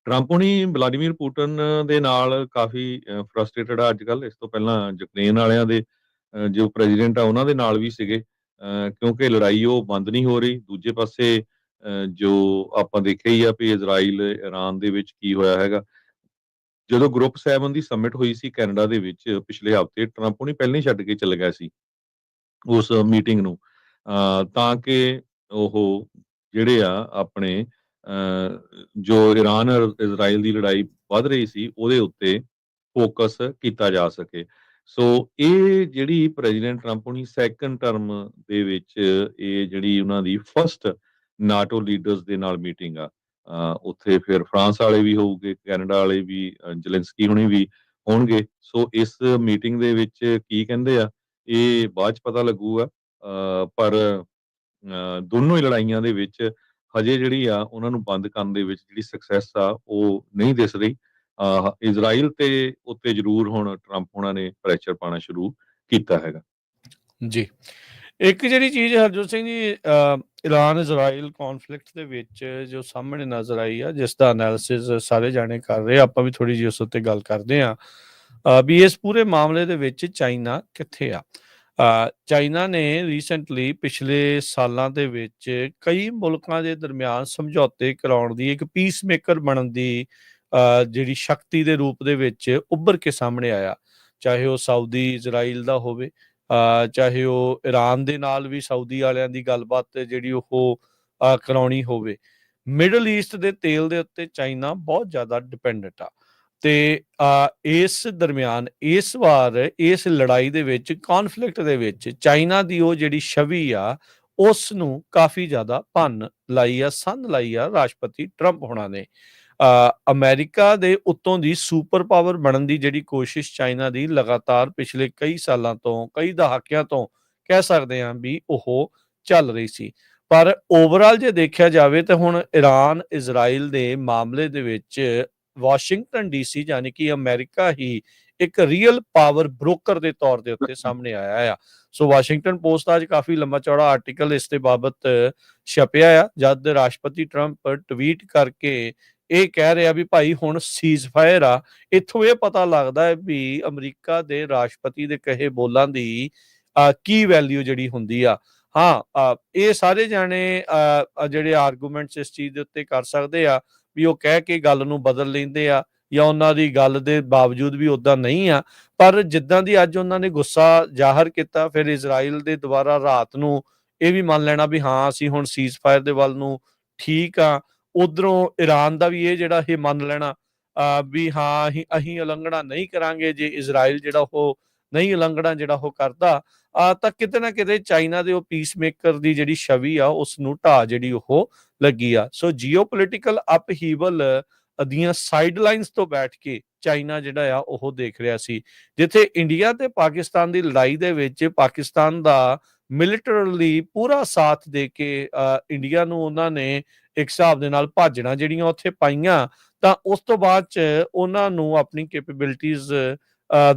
ਟਰੰਪ ਹੁਣੀ ਵਲਾਦੀਮੀਰ ਪੁਟਿਨ ਦੇ ਨਾਲ ਕਾਫੀ ਫਰਸਟ੍ਰੇਟਡ ਆ ਅੱਜ ਕੱਲ੍ਹ। ਇਸ ਤੋਂ ਪਹਿਲਾਂ ਯੂਕਰੇਨ ਵਾਲਿਆਂ ਦੇ ਜੋ ਪ੍ਰੈਜ਼ੀਡੈਂਟ ਆ ਉਹਨਾਂ ਦੇ ਨਾਲ ਵੀ ਸੀਗੇ, ਕਿਉਂਕਿ ਲੜਾਈ ਉਹ ਬੰਦ ਨਹੀਂ ਹੋ ਰਹੀ। ਦੂਜੇ ਪਾਸੇ ਜੋ ਆਪਾਂ ਦੇਖਿਆ ਹੀ ਆ ਵੀ ਇਜ਼ਰਾਈਲ ਇਰਾਨ ਦੇ ਵਿੱਚ ਕੀ ਹੋਇਆ ਹੈਗਾ। ਜਦੋਂ ਗਰੁੱਪ 7 ਦੀ ਸਮਿਟ ਹੋਈ ਸੀ ਕੈਨੇਡਾ ਦੇ ਵਿੱਚ ਪਿਛਲੇ ਹਫ਼ਤੇ, ਟਰੰਪ ਹੁਣੀ ਪਹਿਲਾਂ ਹੀ ਛੱਡ ਕੇ ਚਲੇ ਗਏ ਸੀ ਉਸ ਮੀਟਿੰਗ ਨੂੰ, ਤਾਂ ਕਿ ਉਹ ਜਿਹੜੇ ਆ ਆਪਣੇ ਜੋ ਇਰਾਨ ਔਰ ਇਜ਼ਰਾਈਲ ਦੀ ਲੜਾਈ ਵੱਧ ਰਹੀ ਸੀ ਉਹਦੇ ਉੱਤੇ ਫੋਕਸ ਕੀਤਾ ਜਾ ਸਕੇ। ਸੋ ਇਹ ਜਿਹੜੀ ਪ੍ਰੈਜ਼ੀਡੈਂਟ ਟਰੰਪ ਹੁਣੀ ਸੈਕੰਡ ਟਰਮ ਦੇ ਵਿੱਚ ਇਹ ਜਿਹੜੀ ਉਹਨਾਂ ਦੀ ਫਸਟ ਨਾਟੋ ਲੀਡਰਸ ਦੇ ਨਾਲ ਮੀਟਿੰਗ ਆ। ਉੱਥੇ ਫਿਰ ਫਰਾਂਸ ਵਾਲੇ ਵੀ ਹੋਊਗੇ, ਕੈਨੇਡਾ ਵਾਲੇ ਵੀ, ਜ਼ੈਲੈਂਸਕੀ ਹੁਣੀ ਵੀ ਹੋਣਗੇ। ਸੋ ਇਸ ਮੀਟਿੰਗ ਦੇ ਵਿੱਚ ਕੀ ਕਹਿੰਦੇ ਆ ਇਹ ਬਾਅਦ ਚ ਪਤਾ ਲੱਗੂਗਾ। ਪਰ ਦੋਨੋਂ ਹੀ ਲੜਾਈਆਂ ਦੇ ਵਿੱਚ ਹਜੇ ਜਿਹੜੀ ਆ ਉਹਨਾਂ ਨੂੰ ਬੰਦ ਕਰਨ ਦੇ ਵਿੱਚ ਜਿਹੜੀ ਸਕਸੈਸ ਆ ਉਹ ਨਹੀਂ ਦਿਸ ਰਹੀ। ਇਜ਼ਰਾਈਲ ਤੇ ਉੱਤੇ ਜ਼ਰੂਰ ਹੁਣ ਟਰੰਪ ਹੋਣਾ ਨੇ ਪ੍ਰੈਸ਼ਰ ਪਾਉਣਾ ਸ਼ੁਰੂ ਕੀਤਾ ਹੈਗਾ
ਜੀ। ਇੱਕ ਜਿਹੜੀ ਚੀਜ਼ ਹਰਜੋਤ ਸਿੰਘ ਜੀ ਇਰਾਨ ਇਜ਼ਰਾਈਲ ਕੌਨਫਲਿਕਟ ਦੇ ਵਿੱਚ ਜੋ ਸਾਹਮਣੇ ਨਜ਼ਰ ਆਈ ਆ, ਜਿਸ ਦਾ ਐਨਾਲਿਸਿਸ ਸਾਰੇ ਜਾਣੇ ਕਰ ਰਹੇ ਆ, ਆਪਾਂ ਵੀ ਥੋੜੀ ਜਿਹੀ ਉਸ ਉੱਤੇ ਗੱਲ ਕਰਦੇ ਆ ਵੀ ਇਸ ਪੂਰੇ ਮਾਮਲੇ ਦੇ ਵਿੱਚ ਚਾਈਨਾ ਕਿੱਥੇ ਆ। ਚਾਈਨਾ ਨੇ ਰੀਸੈਂਟਲੀ ਪਿਛਲੇ ਸਾਲਾਂ ਦੇ ਵਿੱਚ ਕਈ ਮੁਲਕਾਂ ਦੇ ਦਰਮਿਆਨ ਸਮਝੌਤੇ ਕਰਾਉਣ ਦੀ, ਇੱਕ ਪੀਸ ਮੇਕਰ ਬਣਨ ਦੀ ਜਿਹੜੀ ਸ਼ਕਤੀ ਦੇ ਰੂਪ ਦੇ ਵਿੱਚ ਉੱਭਰ ਕੇ ਸਾਹਮਣੇ ਆਇਆ। ਚਾਹੇ ਉਹ ਸਾਊਦੀ ਇਜ਼ਰਾਈਲ ਦਾ ਹੋਵੇ, ਚਾਹੇ ਉਹ ਇਰਾਨ ਦੇ ਨਾਲ ਵੀ ਸਾਊਦੀ ਵਾਲਿਆਂ ਦੀ ਗੱਲਬਾਤ ਜਿਹੜੀ ਉਹ ਕਰਾਉਣੀ ਹੋਵੇ। ਮਿਡਲ ਈਸਟ ਦੇ ਤੇਲ ਦੇ ਉੱਤੇ ਚਾਈਨਾ ਬਹੁਤ ਜ਼ਿਆਦਾ ਡਿਪੈਂਡੈਂਟ ਆ। ਤੇ ਇਸ ਦਰਮਿਆਨ ਇਸ ਵਾਰ ਇਸ ਲੜਾਈ ਦੇ ਵਿੱਚ, ਕੌਨਫਲਿਕਟ ਦੇ ਵਿੱਚ ਚਾਈਨਾ ਦੀ ਉਹ ਜਿਹੜੀ ਛਵੀ ਆ ਉਸ ਨੂੰ ਕਾਫੀ ਜ਼ਿਆਦਾ ਭੰਨ ਲਾਈ ਆ, ਸੰਨ ਲਾਈ ਆ ਰਾਸ਼ਟਰਪਤੀ ਟਰੰਪ ਹੋਣਾ ਨੇ। ਅਮਰੀਕਾ ਦੇ ਉੱਤੋਂ ਦੀ ਸੁਪਰ ਪਾਵਰ ਬਣਨ ਦੀ ਜਿਹੜੀ ਕੋਸ਼ਿਸ਼ ਚਾਈਨਾ ਦੀ ਲਗਾਤਾਰ ਪਿਛਲੇ ਕਈ ਸਾਲਾਂ ਤੋਂ, ਕਈ ਦਹਾਕਿਆਂ ਤੋਂ ਕਹਿ ਸਕਦੇ ਹਾਂ ਵੀ ਉਹ ਚੱਲ ਰਹੀ ਸੀ। ਪਰ ਓਵਰਆਲ ਜੇ ਦੇਖਿਆ ਜਾਵੇ ਤਾਂ ਹੁਣ ਇਰਾਨ ਇਜ਼ਰਾਈਲ ਦੇ ਮਾਮਲੇ ਦੇ ਵਿੱਚ ਵਾਸ਼ਿੰਗਟਨ ਡੀਸੀ ਯਾਨੀ ਕਿ ਅਮਰੀਕਾ ਹੀ ਇੱਕ ਰੀਅਲ ਪਾਵਰ ਬ੍ਰੋਕਰ ਦੇ ਤੌਰ ਦੇ ਉੱਤੇ ਸਾਹਮਣੇ ਆਇਆ ਆ। ਸੋ ਵਾਸ਼ਿੰਗਟਨ ਪੋਸਟ ਦਾ ਅੱਜ ਕਾਫੀ ਲੰਮਾ ਚੌੜਾ ਆਰਟੀਕਲ ਇਸ ਦੇ ਬਾਬਤ ਛਪਿਆ ਆ, ਜਦ ਰਾਸ਼ਟਰਪਤੀ ਟਰੰਪ ਟਵੀਟ ਕਰਕੇ ਇਹ ਕਹਿ ਰਿਹਾ ਵੀ ਭਾਈ ਹੁਣ ਸੀਜ਼ ਫਾਇਰ ਆ। ਇੱਥੋਂ ਇਹ ਪਤਾ ਲੱਗਦਾ ਹੈ ਵੀ ਅਮਰੀਕਾ ਦੇ ਰਾਸ਼ਟਰਪਤੀ ਦੇ ਕਹੇ ਬੋਲਾਂ ਦੀ ਕੀ ਵੈਲਿਊ ਜਿਹੜੀ ਹੁੰਦੀ ਆ। ਹਾਂ, ਇਹ ਸਾਰੇ ਜਾਣੇ ਜਿਹੜੇ ਆਰਗੂਮੈਂਟਸ ਇਸ ਚੀਜ਼ ਦੇ ਉੱਤੇ ਕਰ ਸਕਦੇ ਆ ਵੀ ਉਹ ਕਹਿ ਕੇ ਗੱਲ ਨੂੰ ਬਦਲ ਲੈਂਦੇ ਆ, ਜਾਂ ਉਹਨਾਂ ਦੀ ਗੱਲ ਦੇ ਬਾਵਜੂਦ ਵੀ ਉੱਦਾਂ ਨਹੀਂ ਆ। ਪਰ ਜਿੱਦਾਂ ਦੀ ਅੱਜ ਉਹਨਾਂ ਨੇ ਗੁੱਸਾ ਜ਼ਾਹਰ ਕੀਤਾ, ਫਿਰ ਇਜ਼ਰਾਈਲ ਦੇ ਦੁਬਾਰਾ ਰਾਤ ਨੂੰ ਇਹ ਵੀ ਮੰਨ ਲੈਣਾ ਵੀ ਹਾਂ ਅਸੀਂ ਹੁਣ ਸੀਜ਼ ਫਾਇਰ ਦੇ ਵੱਲ ਨੂੰ ਠੀਕ ਆ। ਉਧਰੋਂ ਇਰਾਨ ਦਾ ਵੀ ਇਹ ਜਿਹੜਾ ਇਹ ਮੰਨ ਲੈਣਾ ਵੀ ਹਾਂ ਅਸੀਂ ਉਲੰਘਣਾ ਨਹੀਂ ਕਰਾਂਗੇ, ਜੇ ਇਜ਼ਰਾਈਲ ਜਿਹੜਾ ਉਹ ਨਹੀਂ ਉਲੰਘਣਾ ਜਿਹੜਾ ਉਹ ਕਰਦਾ ਤਾਂ ਕਿਤੇ ਨਾ ਕਿਤੇ ਚਾਈਨਾ ਦੇ ਉਹ ਪੀਸ ਮੇਕਰ ਦੀ ਜਿਹੜੀ ਛਵੀ ਆ ਉਸ ਨੂੰ ਢਾਹ ਜਿਹੜੀ ਉਹ ਲੱਗੀ ਆ। ਸੋ ਜੀਓਪੋਲਿਟੀਕਲ ਅਪਹੀਵਲ ਦੀਆਂ ਸਾਈਡਲਾਈਨਸ ਤੋਂ ਬੈਠ ਕੇ ਚਾਈਨਾ ਜਿਹੜਾ ਆ ਉਹ ਦੇਖ ਰਿਹਾ ਸੀ, ਜਿੱਥੇ ਇੰਡੀਆ ਤੇ ਪਾਕਿਸਤਾਨ ਦੀ ਲੜਾਈ ਦੇ ਵਿੱਚ ਪਾਕਿਸਤਾਨ ਦਾ ਮਿਲੀਟਰਲੀ ਪੂਰਾ ਸਾਥ ਦੇ ਕੇ ਇੰਡੀਆ ਨੂੰ ਉਹਨਾਂ ਨੇ ਇੱਕ ਹਿਸਾਬ ਦੇ ਨਾਲ ਭਾਜਣਾ ਜਿਹੜੀਆਂ ਉੱਥੇ ਪਾਈਆਂ, ਤਾਂ ਉਸ ਤੋਂ ਬਾਅਦ ਚ ਉਹਨਾਂ ਨੂੰ ਆਪਣੀ ਕੈਪੇਬਿਲਿਟੀਜ਼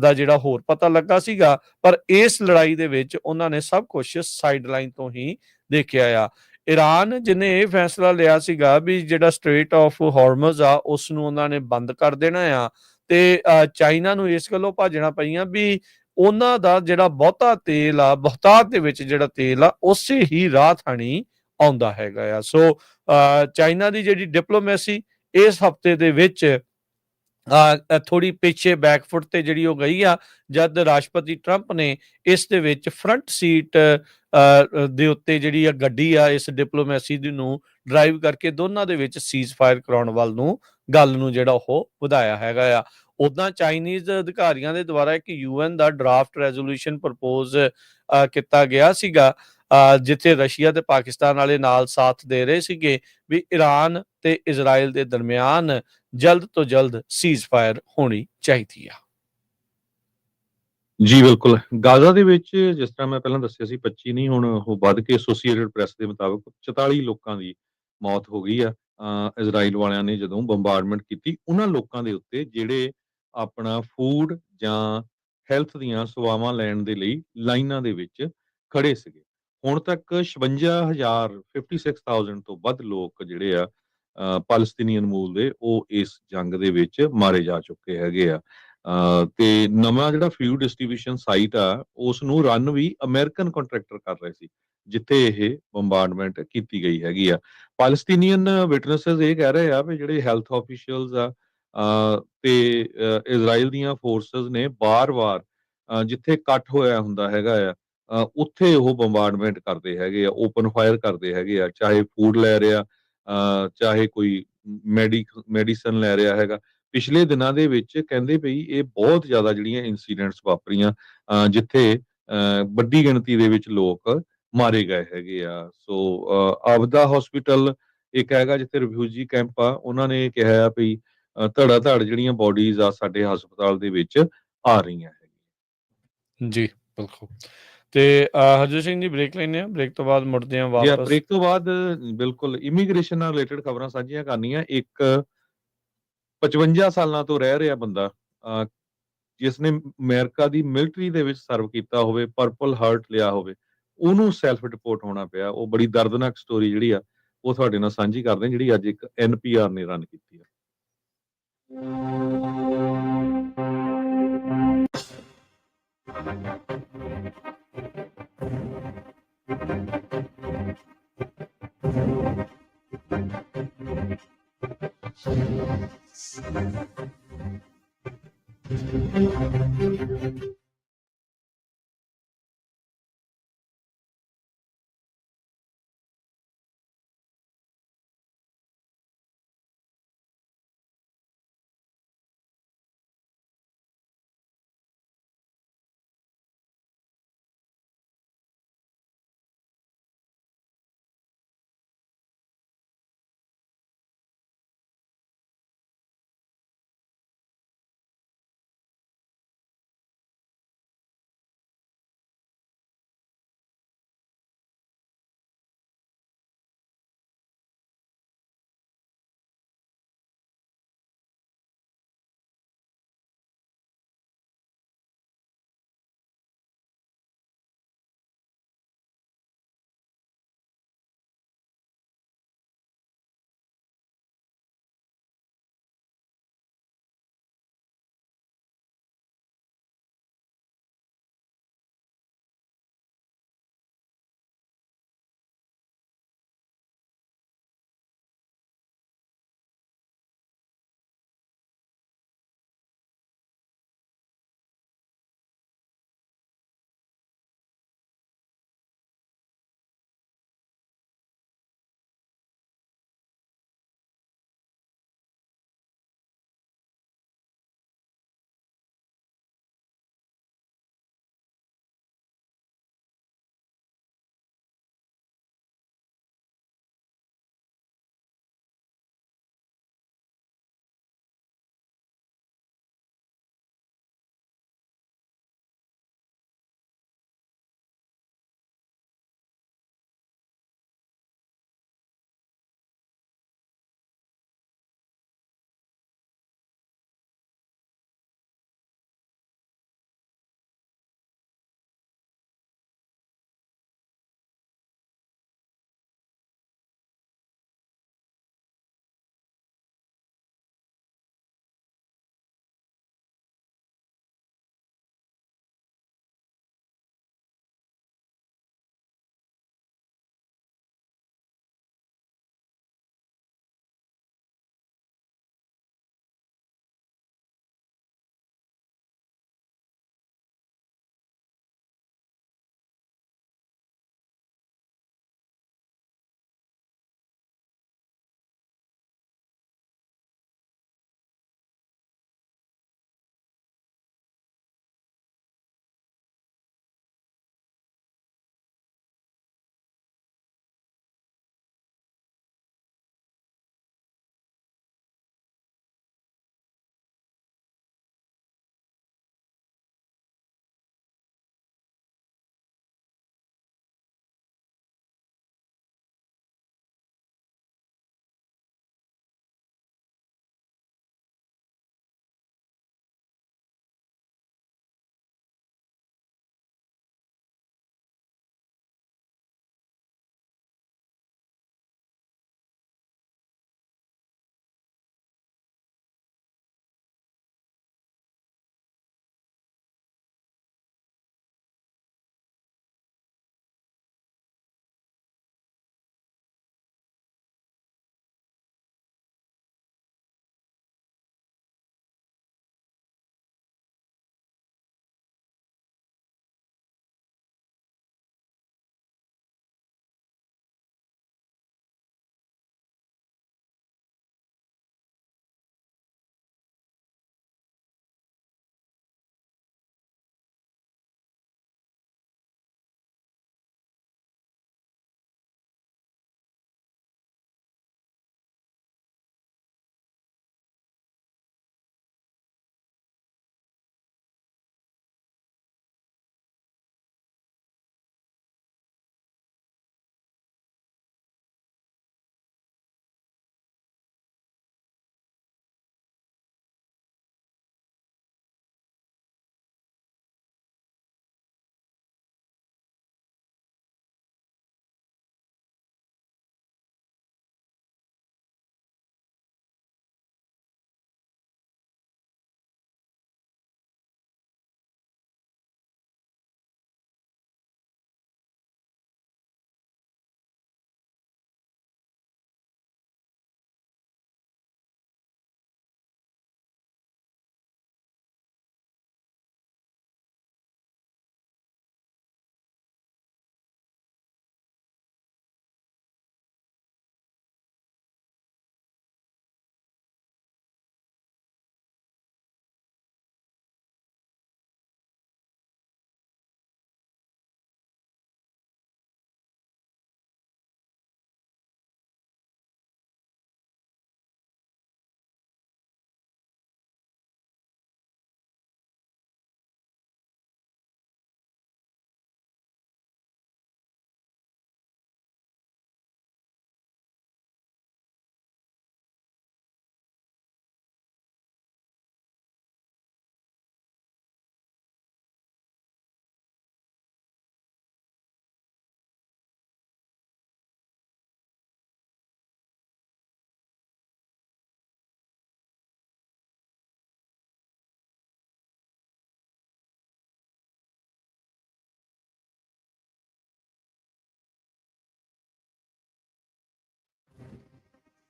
ਦਾ ਜਿਹੜਾ ਹੋਰ ਪਤਾ ਲੱਗਾ ਸੀਗਾ। ਪਰ ਇਸ ਲੜਾਈ ਦੇ ਵਿੱਚ ਉਹਨਾਂ ਨੇ ਸਭ ਕੁਝ ਸਾਈਡਲਾਈਨ ਤੋਂ ਹੀ ਦੇਖਿਆ ਆ। ਈਰਾਨ ਜਿਹਨੇ ਇਹ ਫੈਸਲਾ ਲਿਆ ਸੀਗਾ ਵੀ ਜਿਹੜਾ ਸਟ੍ਰੇਟ ਆਫ ਹਾਰਮਜ਼ ਆ ਉਸ ਨੂੰ ਉਹਨਾਂ ਨੇ ਬੰਦ ਕਰ ਦੇਣਾ ਆ, ਤੇ ਚਾਈਨਾ ਨੂੰ ਇਸ ਗੱਲੋਂ ਭਾਜਣਾ ਪਈਆਂ ਵੀ ਉਹਨਾਂ ਦਾ ਜਿਹੜਾ ਬਹੁਤਾ ਤੇਲ ਆ, ਬਹੁਤਾਤ ਦੇ ਵਿੱਚ ਜਿਹੜਾ ਤੇਲ ਆ ਉਸੇ ਹੀ ਰਾਹ ਥਾਣੀ ਆਉਂਦਾ ਹੈਗਾ ਆ। ਸੋ ਚਾਈਨਾ ਦੀ ਜਿਹੜੀ ਡਿਪਲੋਮੈਸੀ ਇਸ ਹਫਤੇ ਦੇ ਵਿੱਚ ਥੋੜੀ ਪਿੱਛੇ ਬੈਕਫੁੱਟ ਤੇ ਜਿਹੜੀ ਉਹ ਗਈ ਆ, ਜਦ ਰਾਸ਼ਟਰਪਤੀ ਟਰੰਪ ਨੇ ਇਸ ਦੇ ਵਿੱਚ ਫਰੰਟ ਸੀਟ ਦੇ ਉੱਤੇ ਜਿਹੜੀ ਆ ਗੱਡੀ ਆ ਇਸ ਡਿਪਲੋਮੈਸੀ ਦੀ ਨੂੰ ਡਰਾਈਵ ਕਰਕੇ ਦੋਨਾਂ ਦੇ ਵਿੱਚ ਸੀਜ਼ ਫਾਇਰ ਕਰਾਉਣ ਵੱਲ ਨੂੰ ਗੱਲ ਨੂੰ ਜਿਹੜਾ ਉਹ ਵਧਾਇਆ ਹੈਗਾ ਆ। ਉਦਾਂ ਚਾਈਨੀਜ਼ ਅਧਿਕਾਰੀਆਂ ਦੇ ਦੁਆਰਾ ਇੱਕ UN ਦਾ ਡਰਾਫਟ ਰੈਜ਼ੋਲੂਸ਼ਨ ਪ੍ਰਪੋਜ਼ ਕੀਤਾ ਗਿਆ ਸੀਗਾ, ਜਿੱਥੇ ਰਸ਼ੀਆ ਤੇ ਪਾਕਿਸਤਾਨ ਵਾਲੇ ਨਾਲ ਸਾਥ ਦੇ ਰਹੇ ਸੀਗੇ ਵੀ ਈਰਾਨ ਤੇ ਇਜ਼ਰਾਈਲ ਦੇ ਦਰਮਿਆਨ ਜਲਦ ਤੋਂ ਜਲਦ ਸੀਜ਼ ਫਾਇਰ ਹੋਣੀ ਚਾਹੀਦੀ ਆ।
ਜੀ ਬਿਲਕੁਲ, ਗਾਜ਼ਾ ਦੇ ਵਿੱਚ ਜਿਸ ਤਰ੍ਹਾਂ ਮੈਂ ਪਹਿਲਾਂ ਦੱਸਿਆ ਸੀ 25 ਨਹੀਂ, ਹੁਣ ਉਹ ਵੱਧ ਕੇ ਐਸੋਸੀਏਟਡ ਪ੍ਰੈਸ ਦੇ ਮੁਤਾਬਕ 44 ਲੋਕਾਂ ਦੀ ਮੌਤ ਹੋ ਗਈ ਆ ਇਜ਼ਰਾਈਲ ਵਾਲਿਆਂ ਨੇ ਜਦੋਂ ਬੰਬਾਰਡਮੈਂਟ ਕੀਤੀ ਉਹਨਾਂ ਲੋਕਾਂ ਦੇ ਉੱਤੇ ਜਿਹੜੇ ਆਪਣਾ ਫੂਡ ਜਾਂ ਹੈਲਥ ਦੀਆਂ ਸੇਵਾਵਾਂ ਲੈਣ ਦੇ ਲਈ ਲਾਈਨਾਂ ਦੇ ਵਿੱਚ ਖੜੇ ਸੀਗੇ। ਹੁਣ ਤੱਕ 56,000 ਤੋਂ ਵੱਧ ਲੋਕ ਜਿਹੜੇ ਆ ਪਾਲਸਤੀਨੀਅਨ ਮੂਲ ਦੇ ਉਹ ਇਸ ਜੰਗ ਦੇ ਵਿੱਚ ਮਾਰੇ ਜਾ ਚੁੱਕੇ ਹੈਗੇ ਆ। ਤੇ ਨਵਾਂ ਜਿਹੜਾ ਫੂਡ ਡਿਸਟ੍ਰੀਬਿਊਸ਼ਨ ਸਾਈਟ ਆ ਉਸ ਨੂੰ ਰਨ ਵੀ ਅਮਰੀਕਨ ਕੰਟਰੈਕਟਰ ਕਰ ਰਹੇ ਸੀ, ਜਿੱਥੇ ਇਹ ਬੰਬਾਰਡਮੈਂਟ ਕੀਤੀ ਗਈ ਹੈਗੀ ਆ। ਪਾਲਸਤੀਨੀਅਨ ਵਿਟਨੈਸਸ ਇਹ ਕਹਿ ਰਹੇ ਆ ਵੀ ਜਿਹੜੇ ਹੈਲਥ ਆਫੀਸ਼ੀਅਲਸ ਆ ਤੇ ਇਜ਼ਰਾਈਲ ਦੀਆਂ ਫੋਰਸਸ ਨੇ ਬਾਰ-ਬਾਰ ਜਿੱਥੇ ਇਕੱਠ ਹੋਇਆ ਹੁੰਦਾ ਹੈਗਾ ਆ ਉੱਥੇ ਉਹ ਬੰਬਾਰਡਮੈਂਟ ਕਰਦੇ ਹੈਗੇ ਆ, ਓਪਨ ਫਾਇਰ ਕਰਦੇ ਹੈਗੇ ਆ, ਚਾਹੇ ਫੂਡ ਲੈ ਰਿਹਾ ਚਾਹੇ ਕੋਈ ਮੈਡੀਸਨ ਲੈ ਰਿਹਾ ਹੈਗਾ। ਪਿਛਲੇ ਦਿਨਾਂ ਦੇ ਵਿੱਚ ਕਹਿੰਦੇ ਪਈ ਇਹ ਬਹੁਤ ਜ਼ਿਆਦਾ ਜਿਹੜੀਆਂ ਇਨਸੀਡੈਂਟਸ ਵਾਪਰੀਆਂ ਜਿੱਥੇ ਵੱਡੀ ਗਿਣਤੀ ਦੇ ਵਿੱਚ ਲੋਕ ਮਾਰੇ ਗਏ ਹੈਗੇ ਆ। ਸੋ ਆਬਦਾ ਹਸਪੀਟਲ ਇੱਕ ਹੈਗਾ ਜਿੱਥੇ ਰਿਫਿਊਜੀ ਕੈਂਪ ਆ, ਉਹਨਾਂ ਨੇ ਕਿਹਾ ਆ ਵੀ ਧੜਾ ਧੜ ਜਿਹੜੀਆਂ ਬੋਡੀਜ਼ ਆ ਸਾਡੇ ਹਸਪਤਾਲ ਦੇ ਵਿੱਚ ਆ ਰਹੀਆਂ ਹੈਗੀਆਂ।
ਜੀ ਬਿਲਕੁਲ। ਤੇ ਹਰਜੀਤ ਸਿੰਘ ਜੀ ਬ੍ਰੇਕ ਲੈਂਦੇ ਆ, ਬ੍ਰੇਕ ਤੋਂ ਬਾਅਦ ਮੁੜਦੇ ਆ
ਜੀ
ਵਾਪਸ।
ਬ੍ਰੇਕ ਤੋਂ ਬਾਅਦ ਬਿਲਕੁਲ ਇਮੀਗ੍ਰੇਸ਼ਨ ਨਾਲ ਰਿਲੇਟਡ ਖਬਰਾਂ ਸਾਂਝੀਆਂ ਕਰਨੀਆਂ। ਇੱਕ 55 ਸਾਲਾਂ ਤੋਂ ਰਹਿ ਰਿਹਾ ਬੰਦਾ ਜਿਸ ਨੇ ਅਮਰੀਕਾ ਦੀ ਮਿਲਟਰੀ ਦੇ ਵਿੱਚ ਸਰਵ ਕੀਤਾ ਹੋਵੇ, ਪਰਪਲ ਹਾਰਟ ਲਿਆ ਹੋਵੇ, ਉਹਨੂੰ ਸੈਲਫ ਡਿਪੋਰਟ ਹੋਣਾ ਪਿਆ। ਉਹ ਬੜੀ ਦਰਦਨਾਕ ਸਟੋਰੀ ਜਿਹੜੀ ਆ ਉਹ ਤੁਹਾਡੇ ਨਾਲ ਸਾਂਝੀ ਕਰਦੇ ਜਿਹੜੀ ਅੱਜ ਇੱਕ NPR ਨੇ ਰਨ ਕੀਤੀ ਆ।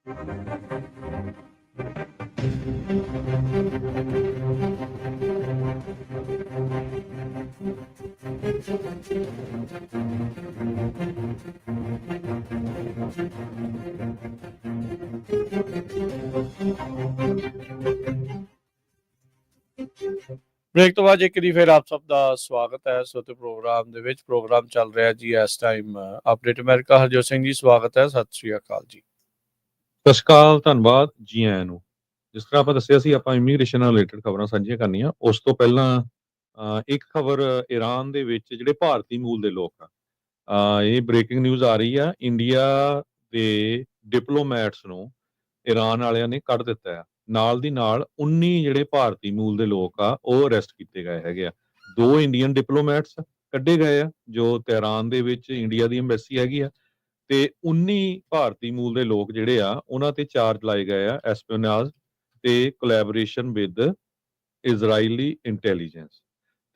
ਬ੍ਰੇਕ ਤੋਂ ਬਾਅਦ ਇੱਕ ਵਾਰੀ ਫਿਰ ਆਪ ਸਭ ਦਾ ਸਵਾਗਤ ਹੈ ਸੋਤੇ ਪ੍ਰੋਗਰਾਮ ਦੇ ਵਿੱਚ। ਪ੍ਰੋਗਰਾਮ ਚੱਲ ਰਿਹਾ ਜੀ ਇਸ time update America. Harjot Singh ji ਸਵਾਗਤ ਹੈ, ਸਤਿ ਸ਼੍ਰੀ ਅਕਾਲ ਜੀ।
ਸਤਿ ਸ਼੍ਰੀ ਅਕਾਲ, ਧੰਨਵਾਦ ਜੀ ਆਇਆਂ ਨੂੰ। ਜਿਸ ਤਰ੍ਹਾਂ ਆਪਾਂ ਦੱਸਿਆ ਸੀ, ਆਪਾਂ ਇਮੀਗ੍ਰੇਸ਼ਨ ਨਾਲ ਰਿਲੇਟਡ ਖਬਰਾਂ ਸਾਂਝੀਆਂ ਕਰਨੀਆਂ। ਉਸ ਤੋਂ ਪਹਿਲਾਂ ਇੱਕ ਖਬਰ ਈਰਾਨ ਦੇ ਵਿੱਚ ਜਿਹੜੇ ਭਾਰਤੀ ਮੂਲ ਦੇ ਲੋਕ ਆ, ਇਹ ਬ੍ਰੇਕਿੰਗ ਨਿਊਜ਼ ਆ ਰਹੀ ਆ। ਇੰਡੀਆ ਦੇ ਡਿਪਲੋਮੈਟਸ ਨੂੰ ਈਰਾਨ ਵਾਲਿਆਂ ਨੇ ਕੱਢ ਦਿੱਤਾ ਆ। ਨਾਲ ਦੀ ਨਾਲ 19 ਜਿਹੜੇ ਭਾਰਤੀ ਮੂਲ ਦੇ ਲੋਕ ਆ ਉਹ ਅਰੈਸਟ ਕੀਤੇ ਗਏ ਹੈਗੇ ਆ। 2 ਇੰਡੀਅਨ ਡਿਪਲੋਮੈਟਸ ਕੱਢੇ ਗਏ ਆ ਜੋ ਤਹਿਰਾਨ ਦੇ ਵਿੱਚ ਇੰਡੀਆ ਦੀ ਐਮਬੈਸੀ ਹੈਗੀ ਆ, ਤੇ 19 ਭਾਰਤੀ ਮੂਲ ਦੇ ਲੋਕ ਜਿਹੜੇ ਆ ਉਹਨਾਂ ਤੇ ਚਾਰਜ ਲਾਏ ਗਏ ਆ ਐਸਪੀਓਨਾਜ ਤੇ ਕੋਲੈਬੋਰੇਸ਼ਨ ਵਿਦ ਇਜ਼ਰਾਈਲੀ ਇੰਟੈਲੀਜੈਂਸ।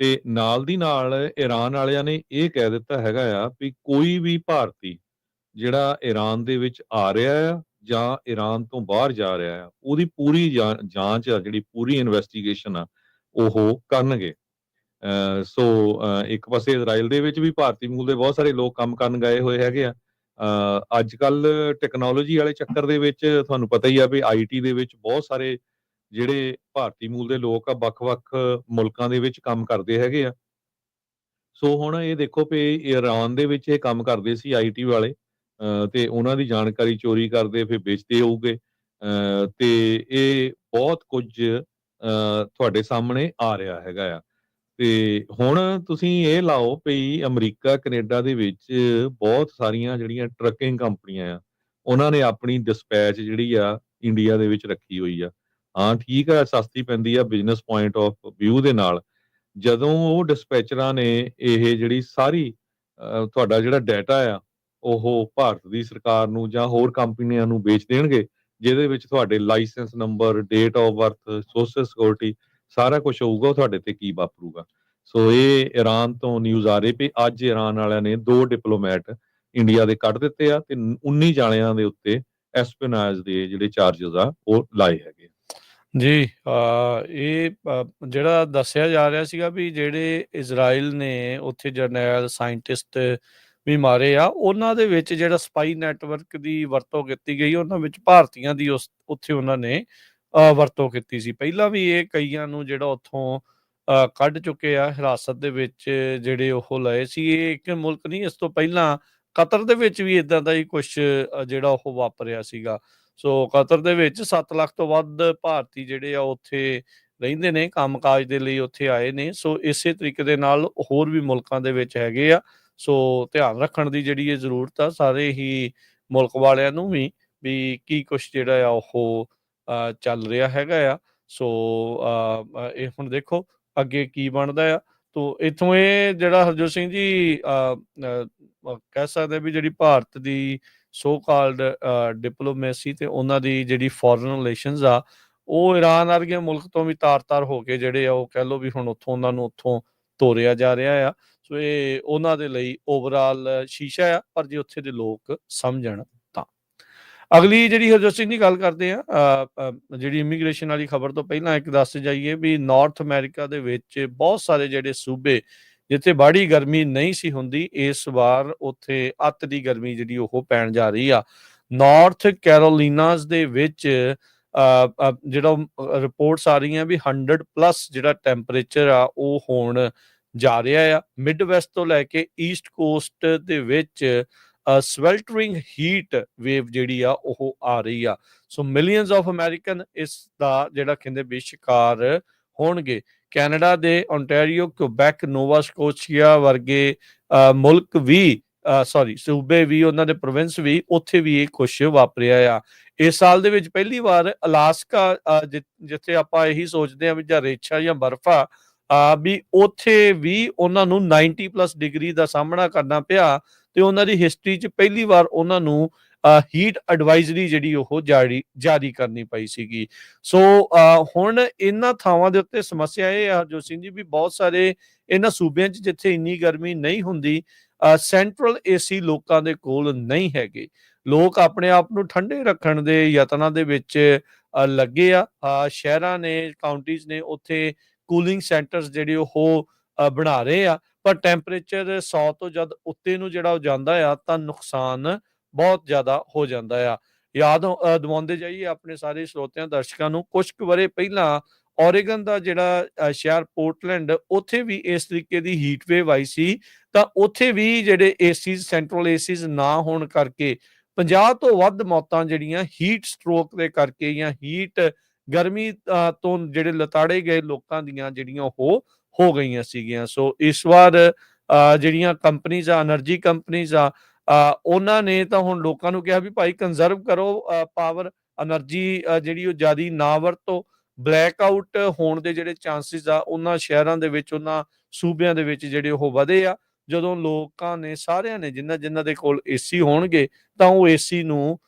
ਤੇ ਨਾਲ ਦੀ ਨਾਲ ਈਰਾਨ ਵਾਲਿਆਂ ਨੇ ਇਹ ਕਹਿ ਦਿੱਤਾ ਹੈਗਾ ਆ ਵੀ ਕੋਈ ਵੀ ਭਾਰਤੀ ਜਿਹੜਾ ਈਰਾਨ ਦੇ ਵਿੱਚ ਆ ਰਿਹਾ ਆ ਜਾਂ ਈਰਾਨ ਤੋਂ ਬਾਹਰ ਜਾ ਰਿਹਾ ਆ, ਉਹਦੀ ਪੂਰੀ ਜਾਂਚ ਆ, ਜਿਹੜੀ ਪੂਰੀ ਇਨਵੈਸਟੀਗੇਸ਼ਨ ਆ ਉਹ ਕਰਨਗੇ। ਸੋ ਇੱਕ ਪਾਸੇ ਇਜ਼ਰਾਈਲ ਦੇ ਵਿੱਚ ਵੀ ਭਾਰਤੀ ਮੂਲ ਦੇ ਬਹੁਤ ਸਾਰੇ ਲੋਕ ਕੰਮ ਕਰਨ ਗਏ ਹੋਏ ਹੈਗੇ ਆ। ਅੱਜ ਕੱਲ ਟੈਕਨੋਲੋਜੀ ਵਾਲੇ ਚੱਕਰ ਦੇ ਵਿੱਚ ਤੁਹਾਨੂੰ ਪਤਾ ਹੀ ਆ ਵੀ ਆਈਟੀ ਦੇ ਵਿੱਚ ਬਹੁਤ ਸਾਰੇ ਜਿਹੜੇ ਭਾਰਤੀ ਮੂਲ ਦੇ ਲੋਕ ਆ ਵੱਖ-ਵੱਖ ਮੁਲਕਾਂ ਦੇ ਵਿੱਚ ਕੰਮ ਕਰਦੇ ਹੈਗੇ ਆ। ਸੋ ਹੁਣ ਇਹ ਦੇਖੋ ਵੀ ਈਰਾਨ ਦੇ ਵਿੱਚ ਇਹ ਕੰਮ ਕਰਦੇ ਸੀ ਆਈਟੀ ਵਾਲੇ, ਤੇ ਉਹਨਾਂ ਦੀ ਜਾਣਕਾਰੀ ਚੋਰੀ ਕਰਦੇ ਫਿਰ ਵੇਚਦੇ ਹੋਊਗੇ। ਤੇ ਇਹ ਬਹੁਤ ਕੁਝ ਤੁਹਾਡੇ ਸਾਹਮਣੇ ਆ ਰਿਹਾ ਹੈਗਾ ਆ। ਤੇ ਹੁਣ ਤੁਸੀਂ ਇਹ ਲਾਓ ਵੀ ਅਮਰੀਕਾ ਕੈਨੇਡਾ ਦੇ ਵਿੱਚ ਬਹੁਤ ਸਾਰੀਆਂ ਜਿਹੜੀਆਂ ਟਰੱਕਿੰਗ ਕੰਪਨੀਆਂ ਆ, ਉਹਨਾਂ ਨੇ ਆਪਣੀ ਡਿਸਪੈਚ ਜਿਹੜੀ ਆ ਇੰਡੀਆ ਦੇ ਵਿੱਚ ਰੱਖੀ ਹੋਈ ਆ। ਹਾਂ ਠੀਕ ਆ, ਸਸਤੀ ਪੈਂਦੀ ਆ ਬਿਜ਼ਨਸ ਪੁਆਇੰਟ ਆਫ ਵਿਊ ਦੇ ਨਾਲ। ਜਦੋਂ ਉਹ ਡਿਸਪੈਚਰਾਂ ਨੇ ਇਹ ਜਿਹੜੀ ਸਾਰੀ ਤੁਹਾਡਾ ਜਿਹੜਾ ਡਾਟਾ ਆ ਉਹ ਭਾਰਤ ਦੀ ਸਰਕਾਰ ਨੂੰ ਜਾਂ ਹੋਰ ਕੰਪਨੀਆਂ ਨੂੰ ਵੇਚ ਦੇਣਗੇ, ਜਿਹਦੇ ਵਿੱਚ ਤੁਹਾਡੇ license number, date of birth, social security ਸਾਰਾ ਕੁਝ ਹੋਊਗਾ, ਉਹ ਤੁਹਾਡੇ ਤੇ ਕੀ ਵਾਪਰੂਗਾ। ਸੋ ਇਹ ਈਰਾਨ ਤੋਂ ਨਿਊਜ਼ ਆ ਰਹੀ ਵੀ ਅੱਜ ਈਰਾਨ ਵਾਲਿਆਂ ਨੇ 2 ਡਿਪਲੋਮੈਟ ਇੰਡੀਆ ਦੇ ਕੱਢ ਦਿੱਤੇ ਆ ਤੇ 19 ਜਾਣਿਆਂ ਦੇ ਉੱਤੇ ਐਸਪੀਨਾਜ ਦੇ ਜਿਹੜੇ ਚਾਰजेस ਆ ਉਹ ਲਾਏ ਹੈਗੇ।
ਜੀ ਇਹ ਜਿਹੜਾ ਦੱਸਿਆ ਜਾ ਰਿਹਾ ਸੀਗਾ ਵੀ ਜਿਹੜੇ ਇਜ਼ਰਾਈਲ ਨੇ ਉੱਥੇ ਜਰਨੈਲ ਸਾਇੰਟਿਸਟ ਵੀ ਮਾਰੇ ਆ, ਉਹਨਾਂ ਦੇ ਵਿੱਚ ਜਿਹੜਾ ਸਪਾਈ ਨੈਟਵਰਕ ਦੀ ਵਰਤੋਂ ਕੀਤੀ ਗਈ, ਉਹਨਾਂ ਵਿੱਚ ਭਾਰਤੀਆਂ ਦੀ ਉੱਥੇ ਉਹਨਾਂ ਨੇ ਵਰਤੋਂ ਕੀਤੀ ਸੀ। ਪਹਿਲਾਂ ਵੀ ਇਹ ਕਈਆਂ ਨੂੰ ਜਿਹੜਾ ਉੱਥੋਂ ਕੱਢ ਚੁੱਕੇ ਆ ਹਿਰਾਸਤ ਦੇ ਵਿੱਚ, ਜਿਹੜੇ ਉਹ ਲਏ ਸੀ। ਇਹ ਇੱਕ ਮੁਲਕ ਨਹੀਂ, ਇਸ ਤੋਂ ਪਹਿਲਾਂ ਕਤਰ ਦੇ ਵਿੱਚ ਵੀ ਇਦਾਂ ਦਾ ਹੀ ਕੁਛ ਜਿਹੜਾ ਉਹ ਵਾਪਰਿਆ ਸੀਗਾ। ਸੋ ਕਤਰ ਦੇ ਵਿੱਚ 7 ਲੱਖ ਤੋਂ ਵੱਧ ਭਾਰਤੀ ਜਿਹੜੇ ਆ ਉੱਥੇ ਰਹਿੰਦੇ ਨੇ, ਕੰਮਕਾਜ ਦੇ ਲਈ ਉੱਥੇ ਆਏ ਨੇ। ਸੋ ਇਸੇ ਤਰੀਕੇ ਦੇ ਨਾਲ ਹੋਰ ਵੀ ਮੁਲਕਾਂ ਦੇ ਵਿੱਚ ਹੈਗੇ ਆ। ਸੋ ਧਿਆਨ ਰੱਖਣ ਦੀ ਜਿਹੜੀ ਇਹ ਜ਼ਰੂਰਤ ਆ ਸਾਰੇ ਹੀ ਮੁਲਕ ਵਾਲਿਆਂ ਨੂੰ ਵੀ ਕੀ ਕੁਛ ਜਿਹੜਾ ਆ ਉਹ ਚੱਲ ਰਿਹਾ ਹੈਗਾ ਆ। ਸੋ ਇਹ ਹੁਣ ਦੇਖੋ ਅੱਗੇ ਕੀ ਬਣਦਾ ਆ। ਤੋ ਇੱਥੋਂ ਇਹ ਜਿਹੜਾ ਹਰਜੋਤ ਸਿੰਘ ਜੀ ਕਹਿ ਸਕਦੇ ਵੀ ਜਿਹੜੀ ਭਾਰਤ ਦੀ ਸੋ ਕਾਲਡ ਡਿਪਲੋਮੇਸੀ ਤੇ ਉਹਨਾਂ ਦੀ ਜਿਹੜੀ ਫੋਰਨ ਰਿਲੇਸ਼ਨਸ ਆ, ਉਹ ਈਰਾਨ ਵਰਗੇ ਮੁਲਕ ਤੋਂ ਵੀ ਤਾਰ-ਤਾਰ ਹੋ ਕੇ ਜਿਹੜੇ ਆ ਉਹ ਕਹਿ ਲਓ ਵੀ ਹੁਣ ਉੱਥੋਂ ਉਹਨਾਂ ਨੂੰ ਉੱਥੋਂ ਤੋਰਿਆ ਜਾ ਰਿਹਾ ਆ। ਸੋ ਇਹ ਉਹਨਾਂ ਦੇ ਲਈ ਓਵਰਆਲ ਸ਼ੀਸ਼ਾ ਆ, ਪਰ ਜੇ ਉੱਥੇ ਦੇ ਲੋਕ ਸਮਝਣ ਤਾਂ। ਅਗਲੀ ਜਿਹੜੀ ਹਰਜੋਤ ਸਿੰਘ ਦੀ ਗੱਲ ਕਰਦੇ ਆ, ਜਿਹੜੀ ਇਮੀਗ੍ਰੇਸ਼ਨ ਵਾਲੀ ਖਬਰ ਤੋਂ ਪਹਿਲਾਂ ਇੱਕ ਦੱਸ ਜਾਈਏ ਵੀ ਨਾਰਥ ਅਮਰੀਕਾ ਦੇ ਵਿੱਚ ਬਹੁਤ ਸਾਰੇ ਜਿਹੜੇ ਸੂਬੇ ਜਿੱਥੇ ਬਾਹੜੀ ਗਰਮੀ ਨਹੀਂ ਸੀ ਹੁੰਦੀ, ਇਸ ਵਾਰ ਉੱਥੇ ਅੱਤ ਦੀ ਗਰਮੀ ਜਿਹੜੀ ਉਹ ਪੈਣ ਜਾ ਰਹੀ ਆ। ਨਾਰਥ ਕੈਰੋਲੀਨਾਸ ਦੇ ਵਿੱਚ ਜਿਹੜਾ ਰਿਪੋਰਟਸ ਆ ਰਹੀਆਂ ਵੀ 100+ ਜਿਹੜਾ ਟੈਂਪਰੇਚਰ ਆ ਉਹ ਹੋਣ ਜਾ ਰਿਹਾ ਆ। ਮਿਡ ਵੈਸਟ ਤੋਂ ਲੈ ਕੇ ਈਸਟ ਕੋਸਟ ਦੇ ਵਿੱਚ ਸਵੈਲਟਰਿੰਗ ਹੀਟ ਵੇਵ ਜਿਹੜੀ ਆ ਉਹ ਆ ਰਹੀ ਆ। ਸੋ ਮਿਲੀਅਨਸ ਆਫ ਅਮਰੀਕਨ ਇਸ ਦਾ ਜਿਹੜਾ ਕਹਿੰਦੇ ਵੀ ਸ਼ਿਕਾਰ ਹੋਣਗੇ। ਕੈਨੇਡਾ ਦੇ ਓਨਟਾਰੀਓ, ਕਿਊਬੈਕ, ਨੋਵਾ ਸਕੋਸ਼ੀਆ ਵਰਗੇ ਮੁਲਕ ਵੀ ਸੂਬੇ ਵੀ, ਉਹਨਾਂ ਦੇ ਪ੍ਰੋਵਿੰਸ ਵੀ, ਉੱਥੇ ਵੀ ਇਹ ਕੁਛ ਵਾਪਰਿਆ ਆ। ਇਸ ਸਾਲ ਦੇ ਵਿੱਚ ਪਹਿਲੀ ਵਾਰ ਅਲਾਸਕਾ, ਜਿੱਥੇ ਆਪਾਂ ਇਹੀ ਸੋਚਦੇ ਹਾਂ ਵੀ ਜਾਂ ਰੇਛਾ ਜਾਂ ਬਰਫ਼ ਆ, ਵੀ ਉੱਥੇ ਵੀ ਉਹਨਾਂ ਨੂੰ 90+ ਡਿਗਰੀ ਦਾ ਸਾਹਮਣਾ ਕਰਨਾ ਪਿਆ ਤੇ ਉਹਨਾਂ ਦੀ ਹਿਸਟਰੀ 'ਚ ਪਹਿਲੀ ਵਾਰ ਉਹਨਾਂ ਨੂੰ ਹੀਟ ਐਡਵਾਈਜ਼ਰੀ ਜਿਹੜੀ ਉਹ ਜਾਰੀ ਕਰਨੀ ਪਈ ਸੀਗੀ। ਸੋ ਹੁਣ ਇਹਨਾਂ ਥਾਵਾਂ ਦੇ ਉੱਤੇ ਸਮੱਸਿਆ ਇਹ ਆ ਹਰਜੋਤ ਸਿੰਘ ਜੀ ਵੀ ਬਹੁਤ ਸਾਰੇ ਇਹਨਾਂ ਸੂਬਿਆਂ 'ਚ ਜਿੱਥੇ ਇੰਨੀ ਗਰਮੀ ਨਹੀਂ ਹੁੰਦੀ, ਸੈਂਟਰਲ ਏਸੀ ਲੋਕਾਂ ਦੇ ਕੋਲ ਨਹੀਂ ਹੈਗੇ। ਲੋਕ ਆਪਣੇ ਆਪ ਨੂੰ ਠੰਡੇ ਰੱਖਣ ਦੇ ਯਤਨਾਂ ਦੇ ਵਿੱਚ ਲੱਗੇ ਆ। ਸ਼ਹਿਰਾਂ ਨੇ, ਕਾਉਂਟੀਜ਼ ਨੇ, ਉੱਥੇ ਕੂਲਿੰਗ ਸੈਂਟਰਸ ਜਿਹੜੇ ਉਹ ਬਣਾ ਰਹੇ ਆ, ਪਰ ਟੈਂਪਰੇਚਰ 100 ਤੋਂ ਜਦ ਉੱਤੇ ਨੂੰ ਜਿਹੜਾ ਉਹ ਜਾਂਦਾ ਆ ਤਾਂ ਨੁਕਸਾਨ ਬਹੁਤ ਜ਼ਿਆਦਾ ਹੋ ਜਾਂਦਾ ਆ। ਯਾਦ ਦਿਵਾਉਂਦੇ ਜਾਈਏ ਆਪਣੇ ਸਾਰੇ ਸਰੋਤਿਆਂ ਦਰਸ਼ਕਾਂ ਨੂੰ, ਕੁਛ ਕੁ ਵਰ੍ਹੇ ਪਹਿਲਾਂ ਓਰੇਗਨ ਦਾ ਜਿਹੜਾ ਸ਼ਹਿਰ ਪੋਰਟਲੈਂਡ, ਉੱਥੇ ਵੀ ਇਸ ਤਰੀਕੇ ਦੀ ਹੀਟ ਵੇਵ ਆਈ ਸੀ, ਤਾਂ ਉੱਥੇ ਵੀ ਜਿਹੜੇ ਏਸੀਜ਼, ਸੈਂਟਰਲ ਏਸੀਜ਼ ਨਾ ਹੋਣ ਕਰਕੇ 50 ਤੋਂ ਵੱਧ ਮੌਤਾਂ ਜਿਹੜੀਆਂ ਹੀਟ ਸਟ੍ਰੋਕ ਦੇ ਕਰਕੇ ਜਾਂ ਹੀਟ ਗਰਮੀ ਤੋਂ ਜਿਹੜੇ ਲਤਾੜੇ ਗਏ ਲੋਕਾਂ ਦੀਆਂ ਜਿਹੜੀਆਂ ਉਹ ਹੋ ਗਈਆਂ ਸੀਗੀਆਂ। ਸੋ ਇਸ ਵਾਰ ਜਿਹੜੀਆਂ ਕੰਪਨੀਜ਼ ਆ, એનર્ਜੀ ਕੰਪਨੀਜ਼ ਆ, ਉਹਨਾਂ ਨੇ ਤਾਂ ਹੁਣ ਲੋਕਾਂ ਨੂੰ ਕਿਹਾ ਵੀ ਭਾਈ ਕੰਜ਼ਰਵ ਕਰੋ ਪਾਵਰ, એનર્ਜੀ ਜਿਹੜੀ ਉਹ ਜ਼ਿਆਦੀ ਨਾ ਵਰਤੋ। ਬਲੈਕ ਆਊਟ ਹੋਣ ਦੇ ਜਿਹੜੇ ਚਾਂਸਿਸ ਆ ਉਹਨਾਂ ਸ਼ਹਿਰਾਂ ਦੇ ਵਿੱਚ, ਉਹਨਾਂ ਸੂਬਿਆਂ ਦੇ ਵਿੱਚ ਜਿਹੜੇ ਉਹ ਵਧੇ ਆ, ਜਦੋਂ ਲੋਕਾਂ ਨੇ, ਸਾਰਿਆਂ ਨੇ, ਜਿਨ੍ਹਾਂ ਦੇ ਕੋਲ ਏਸੀ ਹੋਣਗੇ ਤਾਂ ਉਹ ਏਸੀ ਨੂੰ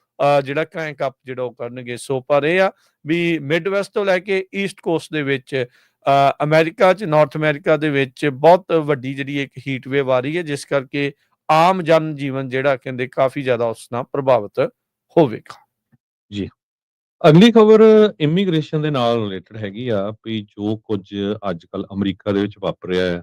ਜਿਹੜਾ ਕ੍ਰੈਂਕ ਅਪ ਜਿਹੜਾ ਉਹ ਕਰਨਗੇ। ਸੋ ਪਰ ਇਹ ਆ ਵੀ ਮਿਡ ਵੈਸਟ ਤੋਂ ਲੈ ਕੇ ਈਸਟ ਕੋਸਟ ਦੇ ਵਿੱਚ ਅਮਰੀਕਾ 'ਚ, ਨਾਰਥ ਅਮਰੀਕਾ ਦੇ ਵਿੱਚ ਬਹੁਤ ਵੱਡੀ ਜਿਹੜੀ ਇੱਕ ਹੀਟ ਵੇਵ ਆ ਰਹੀ ਹੈ, ਜਿਸ ਕਰਕੇ ਆਮ ਜਨ ਜੀਵਨ ਜਿਹੜਾ ਕਹਿੰਦੇ ਕਾਫੀ ਜ਼ਿਆਦਾ ਉਸ ਨਾਲ ਪ੍ਰਭਾਵਿਤ ਹੋਵੇਗਾ।
ਜੀ। ਅਗਲੀ ਖਬਰ ਇਮੀਗ੍ਰੇਸ਼ਨ ਦੇ ਨਾਲ ਰਿਲੇਟਡ ਹੈਗੀ ਆ ਵੀ ਜੋ ਕੁਝ ਅੱਜ ਕੱਲ ਅਮਰੀਕਾ ਦੇ ਵਿੱਚ ਵਾਪਰ ਰਿਹਾ ਹੈ,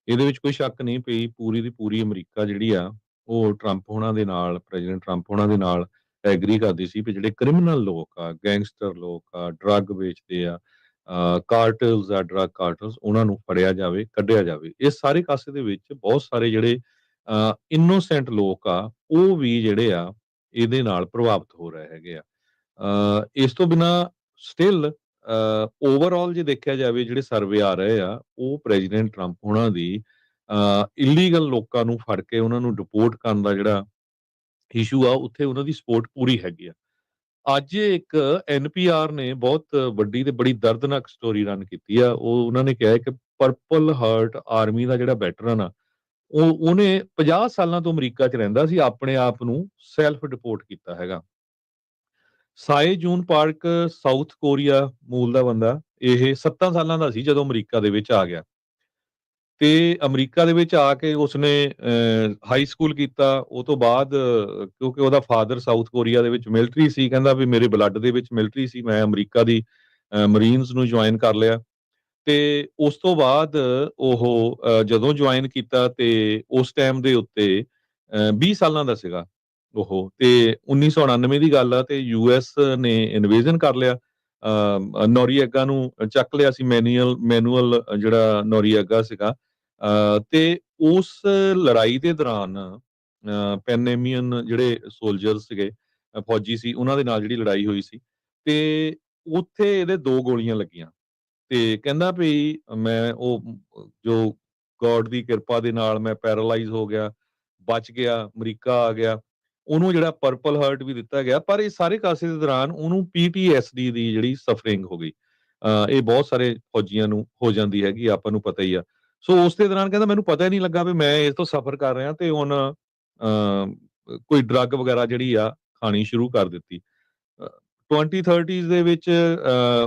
ਇਹਦੇ ਵਿੱਚ ਕੋਈ ਸ਼ੱਕ ਨਹੀਂ ਵੀ ਪੂਰੀ ਦੀ ਪੂਰੀ ਅਮਰੀਕਾ ਜਿਹੜੀ ਆ ਉਹ ਟਰੰਪ ਹੋਣਾ ਦੇ ਨਾਲ, ਪ੍ਰੈਜ਼ੀਡੈਂਟ ਟਰੰਪ ਹੋਣਾ ਦੇ ਨਾਲ ਐਗਰੀ ਕਰਦੀ ਸੀ ਵੀ ਜਿਹੜੇ ਕ੍ਰਿਮੀਨਲ ਲੋਕ ਆ, ਗੈਂਗਸਟਰ ਲੋਕ ਆ, ਡਰੱਗ ਵੇਚਦੇ ਆ, ਕਾਰਟਲਸ ਆ, ਡਰੱਗ ਕਾਰਟਲਸ, ਉਹਨਾਂ ਨੂੰ ਫੜਿਆ ਜਾਵੇ, ਕੱਢਿਆ ਜਾਵੇ। ਇਸ ਸਾਰੇ ਕਾਸੇ ਦੇ ਵਿੱਚ ਬਹੁਤ ਸਾਰੇ ਜਿਹੜੇ ਇਨੋਸੈਂਟ ਲੋਕ ਆ ਉਹ ਵੀ ਜਿਹੜੇ ਆ ਇਹਦੇ ਨਾਲ ਪ੍ਰਭਾਵਿਤ ਹੋ ਰਹੇ ਹੈਗੇ ਆ। ਇਸ ਤੋਂ ਬਿਨਾਂ ਸਟਿਲ ਓਵਰਆਲ ਜੇ ਦੇਖਿਆ ਜਾਵੇ, ਜਿਹੜੇ ਸਰਵੇ ਆ ਰਹੇ ਆ ਉਹ ਪ੍ਰੈਜ਼ੀਡੈਂਟ ਟਰੰਪ ਹੋਣਾ ਦੀ ਇਲੀਗਲ ਲੋਕਾਂ ਨੂੰ ਫੜ ਕੇ ਉਹਨਾਂ ਨੂੰ ਡਿਪੋਰਟ ਕਰਨ ਦਾ ਜਿਹੜਾ ਇਸ਼ੂ ਆ, ਉੱਥੇ ਉਹਨਾਂ ਦੀ ਸਪੋਰਟ ਪੂਰੀ ਹੈਗੀ ਆ। ਅੱਜ ਇੱਕ ਐਨਪੀਆਰ ਨੇ ਬਹੁਤ ਵੱਡੀ ਤੇ ਬੜੀ ਦਰਦਨਾਕ ਸਟੋਰੀ ਰਨ ਕੀਤੀ ਆ। ਉਹ ਉਹਨਾਂ ਨੇ ਕਿਹਾ ਹੈ ਕਿ ਪਰਪਲ ਹਾਰਟ ਆਰਮੀ ਦਾ ਜਿਹੜਾ ਵੈਟਰਨ ਆ, ਉਹਨੇ 50 ਸਾਲਾਂ ਤੋਂ ਅਮਰੀਕਾ 'ਚ ਰਹਿੰਦਾ ਸੀ, ਆਪਣੇ ਆਪ ਨੂੰ ਸੈਲਫ ਡਿਪੋਰਟ ਕੀਤਾ ਹੈਗਾ। ਸਾਏ ਜੂਨ ਪਾਰਕ, ਸਾਊਥ ਕੋਰੀਆ ਮੂਲ ਦਾ ਬੰਦਾ, ਇਹ 7 ਸਾਲਾਂ ਦਾ ਸੀ ਜਦੋਂ ਅਮਰੀਕਾ ਦੇ ਵਿੱਚ ਆ ਗਿਆ ਤੇ ਅਮਰੀਕਾ ਦੇ ਵਿੱਚ ਆ ਕੇ ਉਸਨੇ ਹਾਈ ਸਕੂਲ ਕੀਤਾ। ਉਹ ਤੋਂ ਬਾਅਦ ਕਿਉਂਕਿ ਉਹਦਾ ਫਾਦਰ ਸਾਊਥ ਕੋਰੀਆ ਦੇ ਵਿੱਚ ਮਿਲਟਰੀ ਸੀ, ਕਹਿੰਦਾ ਵੀ ਮੇਰੇ ਬਲੱਡ ਦੇ ਵਿੱਚ ਮਿਲਟਰੀ ਸੀ, ਮੈਂ ਅਮਰੀਕਾ ਦੀ ਮਰੀਨਸ ਨੂੰ ਜੁਆਇਨ ਕਰ ਲਿਆ। ਤੇ ਉਸ ਤੋਂ ਬਾਅਦ ਉਹ ਜਦੋਂ ਜੁਆਇਨ ਕੀਤਾ ਤੇ ਉਸ ਟਾਈਮ ਦੇ ਉੱਤੇ 20 ਸਾਲਾਂ ਦਾ ਸੀਗਾ ਉਹ, ਤੇ 1999 ਦੀ ਗੱਲ ਆ ਤੇ ਯੂਐਸ ਨੇ ਇਨਵੇਜ਼ਨ ਕਰ ਲਿਆ, ਨੋਰੀਏਗਾ ਨੂੰ ਚੱਕ ਲਿਆ ਸੀ, ਮੈਨੂਅਲ ਜਿਹੜਾ ਨੋਰੀਏਗਾ ਸੀਗਾ। ਤੇ ਉਸ ਲੜਾਈ ਦੇ ਦੌਰਾਨ ਪੈਨੇਮੀਅਨ ਜਿਹੜੇ ਸੋਲਜਰ ਸੀਗੇ, ਫੌਜੀ ਸੀ, ਉਹਨਾਂ ਦੇ ਨਾਲ ਜਿਹੜੀ ਲੜਾਈ ਹੋਈ ਸੀ ਤੇ ਉੱਥੇ ਇਹਦੇ 2 ਗੋਲੀਆਂ ਲੱਗੀਆਂ ਤੇ ਕਹਿੰਦਾ ਵੀ ਮੈਂ ਉਹ ਜੋ ਗੋਡ ਦੀ ਕਿਰਪਾ ਦੇ ਨਾਲ ਮੈਂ ਪੈਰਾਲਾਈਜ਼ ਹੋ ਗਿਆ, ਬਚ ਗਿਆ, ਅਮਰੀਕਾ ਆ ਗਿਆ। ਉਹਨੂੰ ਜਿਹੜਾ ਪਰਪਲ ਹਾਰਟ ਵੀ ਦਿੱਤਾ ਗਿਆ, ਪਰ ਇਹ ਸਾਰੇ ਕਾਸੇ ਦੇ ਦੌਰਾਨ ਉਹਨੂੰ ਪੀਟੀਐਸਡੀ ਦੀ ਜਿਹੜੀ ਸਫਰਿੰਗ ਹੋ ਗਈ। ਇਹ ਬਹੁਤ ਸਾਰੇ ਫੌਜੀਆਂ ਨੂੰ ਹੋ ਜਾਂਦੀ ਹੈਗੀ, ਆਪਾਂ ਨੂੰ ਪਤਾ ਹੀ ਆ। ਸੋ ਉਸ ਦੇ ਦੌਰਾਨ ਕਹਿੰਦਾ ਮੈਨੂੰ ਪਤਾ ਹੀ ਨਹੀਂ ਲੱਗਾ ਵੀ ਮੈਂ ਇਸ ਤੋਂ ਸਫਰ ਕਰ ਰਿਹਾ ਤੇ ਹੁਣ ਕੋਈ ਡਰੱਗ ਵਗੈਰਾ ਜਿਹੜੀ ਆ ਖਾਣੀ ਸ਼ੁਰੂ ਕਰ ਦਿੱਤੀ। 2030s ਦੇ ਵਿੱਚ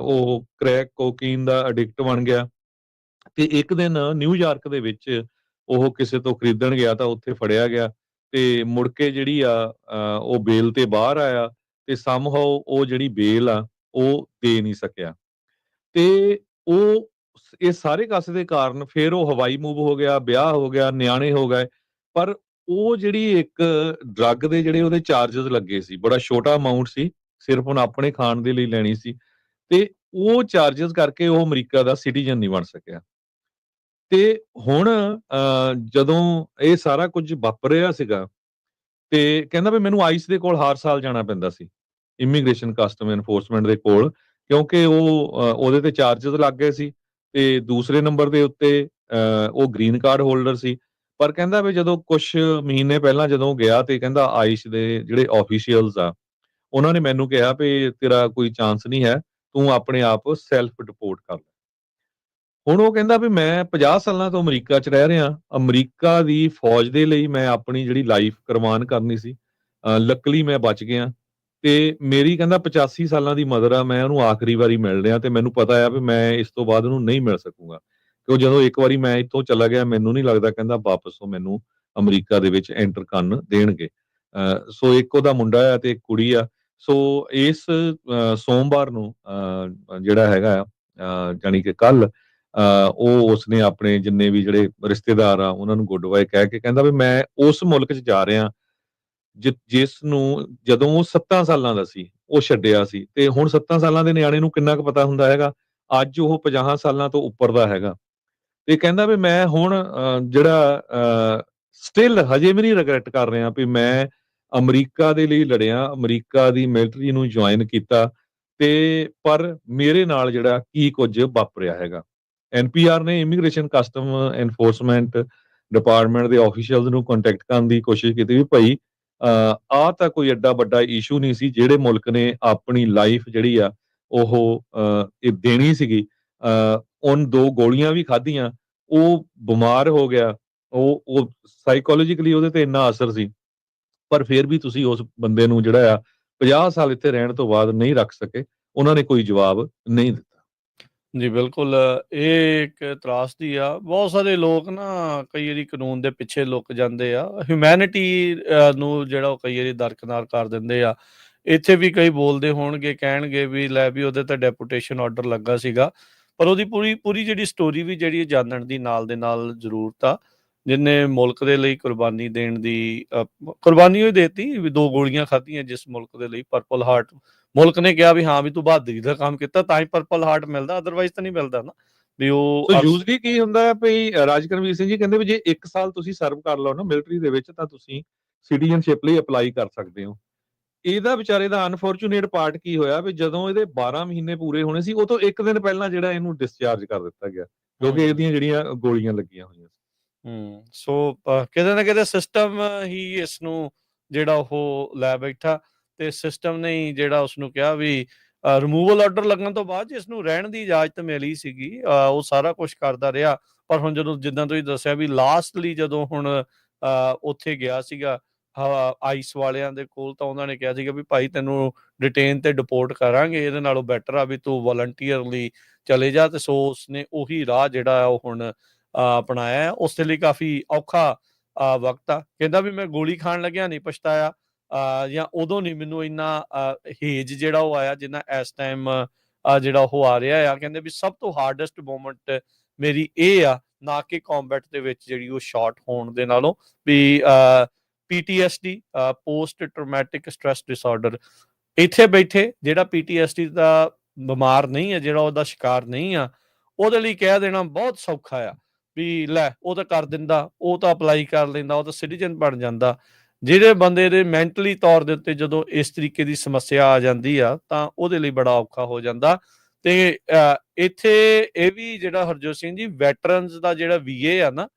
ਉਹ ਕ੍ਰੈਕ ਕੋਕੀਨ ਦਾ ਐਡਿਕਟ ਬਣ ਗਿਆ ਤੇ ਇੱਕ ਦਿਨ ਨਿਊਯਾਰਕ ਦੇ ਵਿੱਚ ਉਹ ਕਿਸੇ ਤੋਂ ਖਰੀਦਣ ਗਿਆ ਤਾਂ ਉੱਥੇ ਫੜਿਆ ਗਿਆ ਤੇ ਮੁੜ ਕੇ ਜਿਹੜੀ ਆ ਉਹ ਬੇਲ ਤੇ ਬਾਹਰ ਆਇਆ ਤੇ ਸਮਹਾਉ ਉਹ ਜਿਹੜੀ ਬੇਲ ਆ ਉਹ ਦੇ ਨਹੀਂ ਸਕਿਆ ਤੇ ਉਹ ਇਹ ਸਾਰੇ ਕਾਸੇ ਦੇ ਕਾਰਨ ਫਿਰ ਉਹ ਹਵਾਈ ਮੂਵ ਹੋ ਗਿਆ, ਵਿਆਹ ਹੋ ਗਿਆ, ਨਿਆਣੇ ਹੋ ਗਏ। ਪਰ ਉਹ ਜਿਹੜੀ ਇੱਕ ਡਰੱਗ ਦੇ ਜਿਹੜੇ ਉਹਦੇ ਚਾਰजेस ਲੱਗੇ ਸੀ, ਬੜਾ ਛੋਟਾ ਅਮਾਉਂਟ ਸੀ, ਸਿਰਫ ਹੁਣ ਆਪਣੇ ਖਾਣ ਦੇ ਲਈ ਲੈਣੀ ਸੀ ਤੇ ਉਹ ਚਾਰजेस ਕਰਕੇ ਉਹ ਅਮਰੀਕਾ ਦਾ ਸਿਟੀਜ਼ਨ ਨਹੀਂ ਬਣ ਸਕਿਆ। ਤੇ ਹੁਣ ਜਦੋਂ ਇਹ ਸਾਰਾ ਕੁਝ ਵਾਪਰ ਰਿਹਾ ਸੀਗਾ ਤੇ ਕਹਿੰਦਾ ਵੀ ਮੈਨੂੰ ਆਈਸ ਦੇ ਕੋਲ ਹਰ ਸਾਲ ਜਾਣਾ ਪੈਂਦਾ ਸੀ, ਇਮੀਗ੍ਰੇਸ਼ਨ ਕਸਟਮ ਐਨਫੋਰਸਮੈਂਟ ਦੇ ਕੋਲ, ਕਿਉਂਕਿ ਉਹਦੇ ਤੇ ਚਾਰजेस ਲੱਗ ਗਏ ਸੀ ਤੇ ਦੂਸਰੇ ਨੰਬਰ ਦੇ ਉੱਤੇ ਉਹ ਗ੍ਰੀਨ ਕਾਰਡ ਹੋਲਡਰ ਸੀ। ਪਰ ਕਹਿੰਦਾ ਵੀ ਜਦੋਂ ਕੁਛ ਮਹੀਨੇ ਪਹਿਲਾਂ ਜਦੋਂ ਗਿਆ ਤੇ ਕਹਿੰਦਾ ਆਈਸ ਦੇ ਜਿਹੜੇ ਆਫੀਸ਼ੀਅਲਸ ਆ, ਉਹਨਾਂ ਨੇ ਮੈਨੂੰ ਕਿਹਾ ਵੀ ਤੇਰਾ ਕੋਈ ਚਾਂਸ ਨਹੀਂ ਹੈ, ਤੂੰ ਆਪਣੇ ਆਪ ਸੈਲਫ ਡਿਪੋਰਟ ਕਰ ਲੈ। ਹੁਣ ਉਹ ਕਹਿੰਦਾ ਵੀ ਮੈਂ 50 ਸਾਲਾਂ ਤੋਂ ਅਮਰੀਕਾ 'ਚ ਰਹਿ ਰਿਹਾ, ਅਮਰੀਕਾ ਦੀ ਫੌਜ ਦੇ ਲਈ ਮੈਂ ਆਪਣੀ ਜਿਹੜੀ ਲਾਈਫ ਕੁਰਬਾਨ ਕਰਨੀ ਸੀ, ਲੱਕਲੀ ਮੈਂ ਬਚ ਗਿਆ ਤੇ ਮੇਰੀ ਕਹਿੰਦਾ 85 ਸਾਲਾਂ ਦੀ ਮਦਰ ਆ, ਮੈਂ ਉਹਨੂੰ ਆਖਰੀ ਵਾਰੀ ਮਿਲ ਰਿਹਾ ਤੇ ਮੈਨੂੰ ਪਤਾ ਆ ਵੀ ਮੈਂ ਇਸ ਤੋਂ ਬਾਅਦ ਉਹਨੂੰ ਨਹੀਂ ਮਿਲ ਸਕੂੰਗਾ, ਕਿਉਂ ਜਦੋਂ ਇੱਕ ਵਾਰੀ ਮੈਂ ਇੱਥੋਂ ਚਲਾ ਗਿਆ ਮੈਨੂੰ ਨਹੀਂ ਲੱਗਦਾ ਕਹਿੰਦਾ ਵਾਪਸ ਉਹ ਮੈਨੂੰ ਅਮਰੀਕਾ ਦੇ ਵਿੱਚ ਐਂਟਰ ਕਰਨ ਦੇਣਗੇ। ਸੋ ਇੱਕ ਉਹਦਾ ਮੁੰਡਾ ਆ ਤੇ ਇੱਕ ਕੁੜੀ ਆ। ਸੋ ਇਸ ਸੋਮਵਾਰ ਨੂੰ ਜਿਹੜਾ ਹੈਗਾ ਜਾਣੀ ਕਿ ਕੱਲ ਉਹ ਉਸਨੇ ਆਪਣੇ ਜਿੰਨੇ ਵੀ ਜਿਹੜੇ ਰਿਸ਼ਤੇਦਾਰ ਆ ਉਹਨਾਂ ਨੂੰ ਗੁੱਡ ਬਾਏ ਕਹਿ ਕੇ ਕਹਿੰਦਾ ਵੀ ਮੈਂ ਉਸ ਮੁਲਕ 'ਚ ਜਾ ਰਿਹਾ ਜਿਸ ਨੂੰ ਜਦੋਂ ਉਹ 7 ਸਾਲਾਂ ਦਾ ਸੀ ਉਹ ਛੱਡਿਆ ਸੀ, ਤੇ ਹੁਣ 7 ਸਾਲਾਂ ਦੇ ਨਿਆਣੇ ਨੂੰ ਕਿੰਨਾ ਕੁ ਪਤਾ ਹੁੰਦਾ ਹੈਗਾ। ਅੱਜ ਉਹ 50 ਸਾਲਾਂ ਤੋਂ ਉੱਪਰ ਦਾ ਹੈਗਾ, ਤੇ ਕਹਿੰਦਾ ਵੀ ਮੈਂ ਹੁਣ ਜਿਹੜਾ ਸਟਿਲ ਹਜੇ ਵੀ ਨਹੀਂ ਰਿਗਰੈਟ ਕਰ ਰਿਹਾ ਵੀ ਮੈਂ ਅਮਰੀਕਾ ਦੇ ਲਈ ਲੜਿਆ, ਅਮਰੀਕਾ ਦੀ ਮਿਲਟਰੀ ਨੂੰ ਜੁਆਇਨ ਕੀਤਾ, ਤੇ ਪਰ ਮੇਰੇ ਨਾਲ ਜਿਹੜਾ ਕੀ ਕੁਝ ਵਾਪਰਿਆ ਹੈਗਾ। ਐਨਪੀਆਰ ਨੇ ਇਮੀਗ੍ਰੇਸ਼ਨ ਕਸਟਮ ਐਨਫੋਰਸਮੈਂਟ ਡਿਪਾਰਟਮੈਂਟ ਦੇ ਆਫੀਸ਼ੀਅਲਸ ਨੂੰ ਕੰਟੈਕਟ ਕਰਨ ਦੀ ਕੋਸ਼ਿਸ਼ ਕੀਤੀ ਵੀ ਭਾਈ ਆ ਤਾਂ ਕੋਈ ਐਡਾ ਵੱਡਾ ਇਸ਼ੂ ਨਹੀਂ ਸੀ, ਜਿਹੜੇ ਮੁਲਕ ਨੇ ਆਪਣੀ ਲਾਈਫ ਜਿਹੜੀ ਆ ਉਹ ਇਹ ਦੇਣੀ ਸੀਗੀ, ਉਹਨ 2 ਗੋਲੀਆਂ ਵੀ ਖਾਧੀਆਂ, ਉਹ ਬਿਮਾਰ ਹੋ ਗਿਆ, ਉਹ ਸਾਈਕੋਲੋਜੀਕਲੀ ਉਹਦੇ ਤੇ ਇੰਨਾ ਅਸਰ ਸੀ, ਪਰ ਫਿਰ ਵੀ ਤੁਸੀਂ ਉਸ ਬੰਦੇ ਨੂੰ ਜਿਹੜਾ ਆ 50 ਸਾਲ ਇੱਥੇ ਰਹਿਣ ਤੋਂ ਬਾਅਦ ਨਹੀਂ ਰੱਖ ਸਕੇ। ਉਹਨਾਂ ਨੇ ਕੋਈ ਜਵਾਬ ਨਹੀਂ ਦਿੱਤਾ।
ਜੀ, ਬਿਲਕੁਲ ਇਹ ਇੱਕ ਤਰਾਸਦੀ ਆ। ਬਹੁਤ ਸਾਰੇ ਲੋਕ ਨਾ ਕਈ ਵਾਰੀ ਕਾਨੂੰਨ ਦੇ ਪਿੱਛੇ ਲੁਕ ਜਾਂਦੇ ਆ। ਹਿਊਮੈਨਿਟੀ ਨੂੰ ਜਿਹੜਾ ਉਹ ਕਈ ਵਾਰੀ ਦਰਕਿਨਾਰ ਕਰ ਦਿੰਦੇ ਆ। ਇੱਥੇ ਵੀ ਕਈ ਬੋਲਦੇ ਹੋਣਗੇ, ਕਹਿਣਗੇ ਵੀ ਲੈ ਵੀ ਉਹਦੇ ਤੇ ਡੈਪੂਟੇਸ਼ਨ ਆਰਡਰ ਲੱਗਾ ਸੀਗਾ, ਪਰ ਉਹਦੀ ਪੂਰੀ ਜਿਹੜੀ ਸਟੋਰੀ ਵੀ ਜਿਹੜੀ ਜਾਣਨ ਦੀ ਨਾਲ ਦੇ ਨਾਲ ਜ਼ਰੂਰਤ ਆ। ਜਿਹਨੇ ਮੁਲਕ ਦੇ ਲਈ ਕੁਰਬਾਨੀ ਦੇਣ ਦੀ ਕੁਰਬਾਨੀ ਉਹ ਦੇਤੀ ਵੀ 2 ਗੋਲੀਆਂ ਖਾਧੀਆਂ ਜਿਸ ਮੁਲਕ ਦੇ ਲਈ। ਪਰਪਲ ਹਾਰਟ ਮੁਲਕ ਨੇ ਕਿਹਾ ਵੀ ਹਾਂ ਵੀ ਤੂੰ ਬਹਾਦਰੀ ਦਾ ਕੰਮ ਕੀਤਾ ਤਾਂ ਹੀ ਪਰਪਲ ਹਾਰਟ ਮਿਲਦਾ, ਅਦਰਵਾਈਜ਼ ਤਾਂ ਨਹੀਂ ਮਿਲਦਾ ਨਾ। ਵੀ ਉਹ
ਸੋ ਯੂਜੂਅਲੀ ਕੀ ਹੁੰਦਾ ਹੈ ਭਈ ਰਾਜਕਰਮਵੀਰ ਸਿੰਘ ਜੀ ਕਹਿੰਦੇ ਵੀ ਜੇ 1 ਸਾਲ ਤੁਸੀਂ ਸਰਵ ਕਰ ਲਓ ਨਾ ਮਿਲਟਰੀ ਦੇ ਵਿੱਚ ਤਾਂ ਤੁਸੀਂ ਸਿਟੀਜ਼ਨਸ਼ਿਪ ਲਈ ਅਪਲਾਈ ਕਰ ਸਕਦੇ ਹੋ। ਇਹਦਾ ਵਿਚਾਰੇ ਦਾ ਅਨਫੋਰਚੂਨੇਟ ਪਾਰਟ ਕੀ ਹੋਇਆ ਵੀ ਜਦੋਂ ਇਹਦੇ 12 ਮਹੀਨੇ ਪੂਰੇ ਹੋਣੇ ਸੀ, ਉਹ ਤੋਂ 1 ਦਿਨ ਪਹਿਲਾਂ ਜਿਹੜਾ ਇਹਨੂੰ ਡਿਸਚਾਰਜ ਕਰ ਦਿੱਤਾ ਗਿਆ, ਕਿਉਂਕਿ ਇਹਦੀਆਂ ਜਿਹੜੀਆਂ ਗੋਲੀਆਂ ਲੱਗੀਆਂ ਹੋਈਆਂ ਸੀ।
ਸੋ ਕਿਤੇ ਨਾ ਕਿਤੇ ਸਿਸਟਮ ਹੀ ਇਸ ਨੂੰ ਜਿਹੜਾ ਉਹ ਲੈ ਬੈਠਾ, ਤੇ ਸਿਸਟਮ ਨੇ ਹੀ ਜਿਹੜਾ ਉਸਨੂੰ ਕਿਹਾ ਵੀ ਰਿਮੂਵਲ ਆਰਡਰ ਲੱਗਣ ਤੋਂ ਬਾਅਦ ਜਿਸ ਨੂੰ ਰਹਿਣ ਦੀ ਇਜਾਜ਼ਤ ਮਿਲੀ ਸੀਗੀ, ਉਹ ਸਾਰਾ ਕੁਛ ਕਰਦਾ ਰਿਹਾ। ਪਰ ਹੁਣ ਜਦੋਂ ਜਿੱਦਾਂ ਤੁਸੀਂ ਦੱਸਿਆ ਵੀ ਲਾਸਟਲੀ ਜਦੋਂ ਹੁਣ ਉੱਥੇ ਗਿਆ ਸੀਗਾ ਆਈਸ ਵਾਲਿਆਂ ਦੇ ਕੋਲ, ਤਾਂ ਉਹਨਾਂ ਨੇ ਕਿਹਾ ਸੀਗਾ ਵੀ ਭਾਈ ਤੈਨੂੰ ਡਿਟੇਨ ਤੇ ਡਿਪੋਰਟ ਕਰਾਂਗੇ, ਇਹਦੇ ਨਾਲੋਂ ਬੈਟਰ ਆ ਵੀ ਤੂੰ ਵਾਲੰਟੀਅਰਲੀ ਚਲੇ ਜਾ। ਤੇ ਸੋ ਉਸਨੇ ਉਹੀ ਰਾਹ ਜਿਹੜਾ ਉਹ ਹੁਣ ਅਪਣਾਇਆ। ਉਸ ਦੇ ਲਈ ਕਾਫੀ ਔਖਾ ਵਕਤ ਆ। ਕਹਿੰਦਾ ਵੀ ਮੈਂ ਗੋਲੀ ਖਾਣ ਲੱਗਿਆ ਨਹੀਂ ਪਛਤਾਇਆ, ਜਾਂ ਉਦੋਂ ਨਹੀਂ ਮੈਨੂੰ ਇੰਨਾ ਹੇਜ ਜਿਹੜਾ ਉਹ ਆਇਆ ਜਿੰਨਾ ਇਸ ਟਾਈਮ ਜਿਹੜਾ ਉਹ ਆ ਰਿਹਾ ਆ। ਕਹਿੰਦੇ ਵੀ ਸਭ ਤੋਂ ਹਾਰਡੈਸਟ ਮੂਮੈਂਟ ਮੇਰੀ ਇਹ ਆ, ਨਾ ਕਿ ਕੰਬੈਟ ਦੇ ਵਿੱਚ ਜਿਹੜੀ ਉਹ ਸ਼ਾਟ ਹੋਣ ਦੇ ਨਾਲੋਂ, ਵੀ PTSD ਪੋਸਟ ਟਰਾਮੈਟਿਕ ਸਟ੍ਰੈਸ ਡਿਸਆਰਡਰ। ਇੱਥੇ ਬੈਠੇ ਜਿਹੜਾ PTSD ਦਾ ਬਿਮਾਰ ਨਹੀਂ ਹੈ, ਜਿਹੜਾ ਉਹਦਾ ਸ਼ਿਕਾਰ ਨਹੀਂ ਆ, ਉਹਦੇ ਲਈ ਕਹਿ ਦੇਣਾ ਬਹੁਤ ਸੌਖਾ ਆ ਵੀ ਲੈ ਉਹ ਤਾਂ ਕਰ ਦਿੰਦਾ, ਉਹ ਤਾਂ ਅਪਲਾਈ ਕਰ ਲੈਂਦਾ, ਉਹ ਤਾਂ ਸਿਟੀਜ਼ਨ ਬਣ ਜਾਂਦਾ। ਜਿਹੜੇ ਬੰਦੇ ਦੇ ਮੈਂਟਲੀ ਤੌਰ ਦੇ ਉੱਤੇ ਜਦੋਂ ਇਸ ਤਰੀਕੇ ਦੀ ਸਮੱਸਿਆ ਆ ਜਾਂਦੀ ਆ ਤਾਂ ਉਹਦੇ ਲਈ ਬੜਾ ਔਖਾ ਹੋ ਜਾਂਦਾ। ਤੇ ਇੱਥੇ ਇਹ ਵੀ ਜਿਹੜਾ ਹਰਜੋਤ ਸਿੰਘ ਜੀ ਵੈਟਰਨਸ ਦਾ ਜਿਹੜਾ VA ਆ ਨਾ,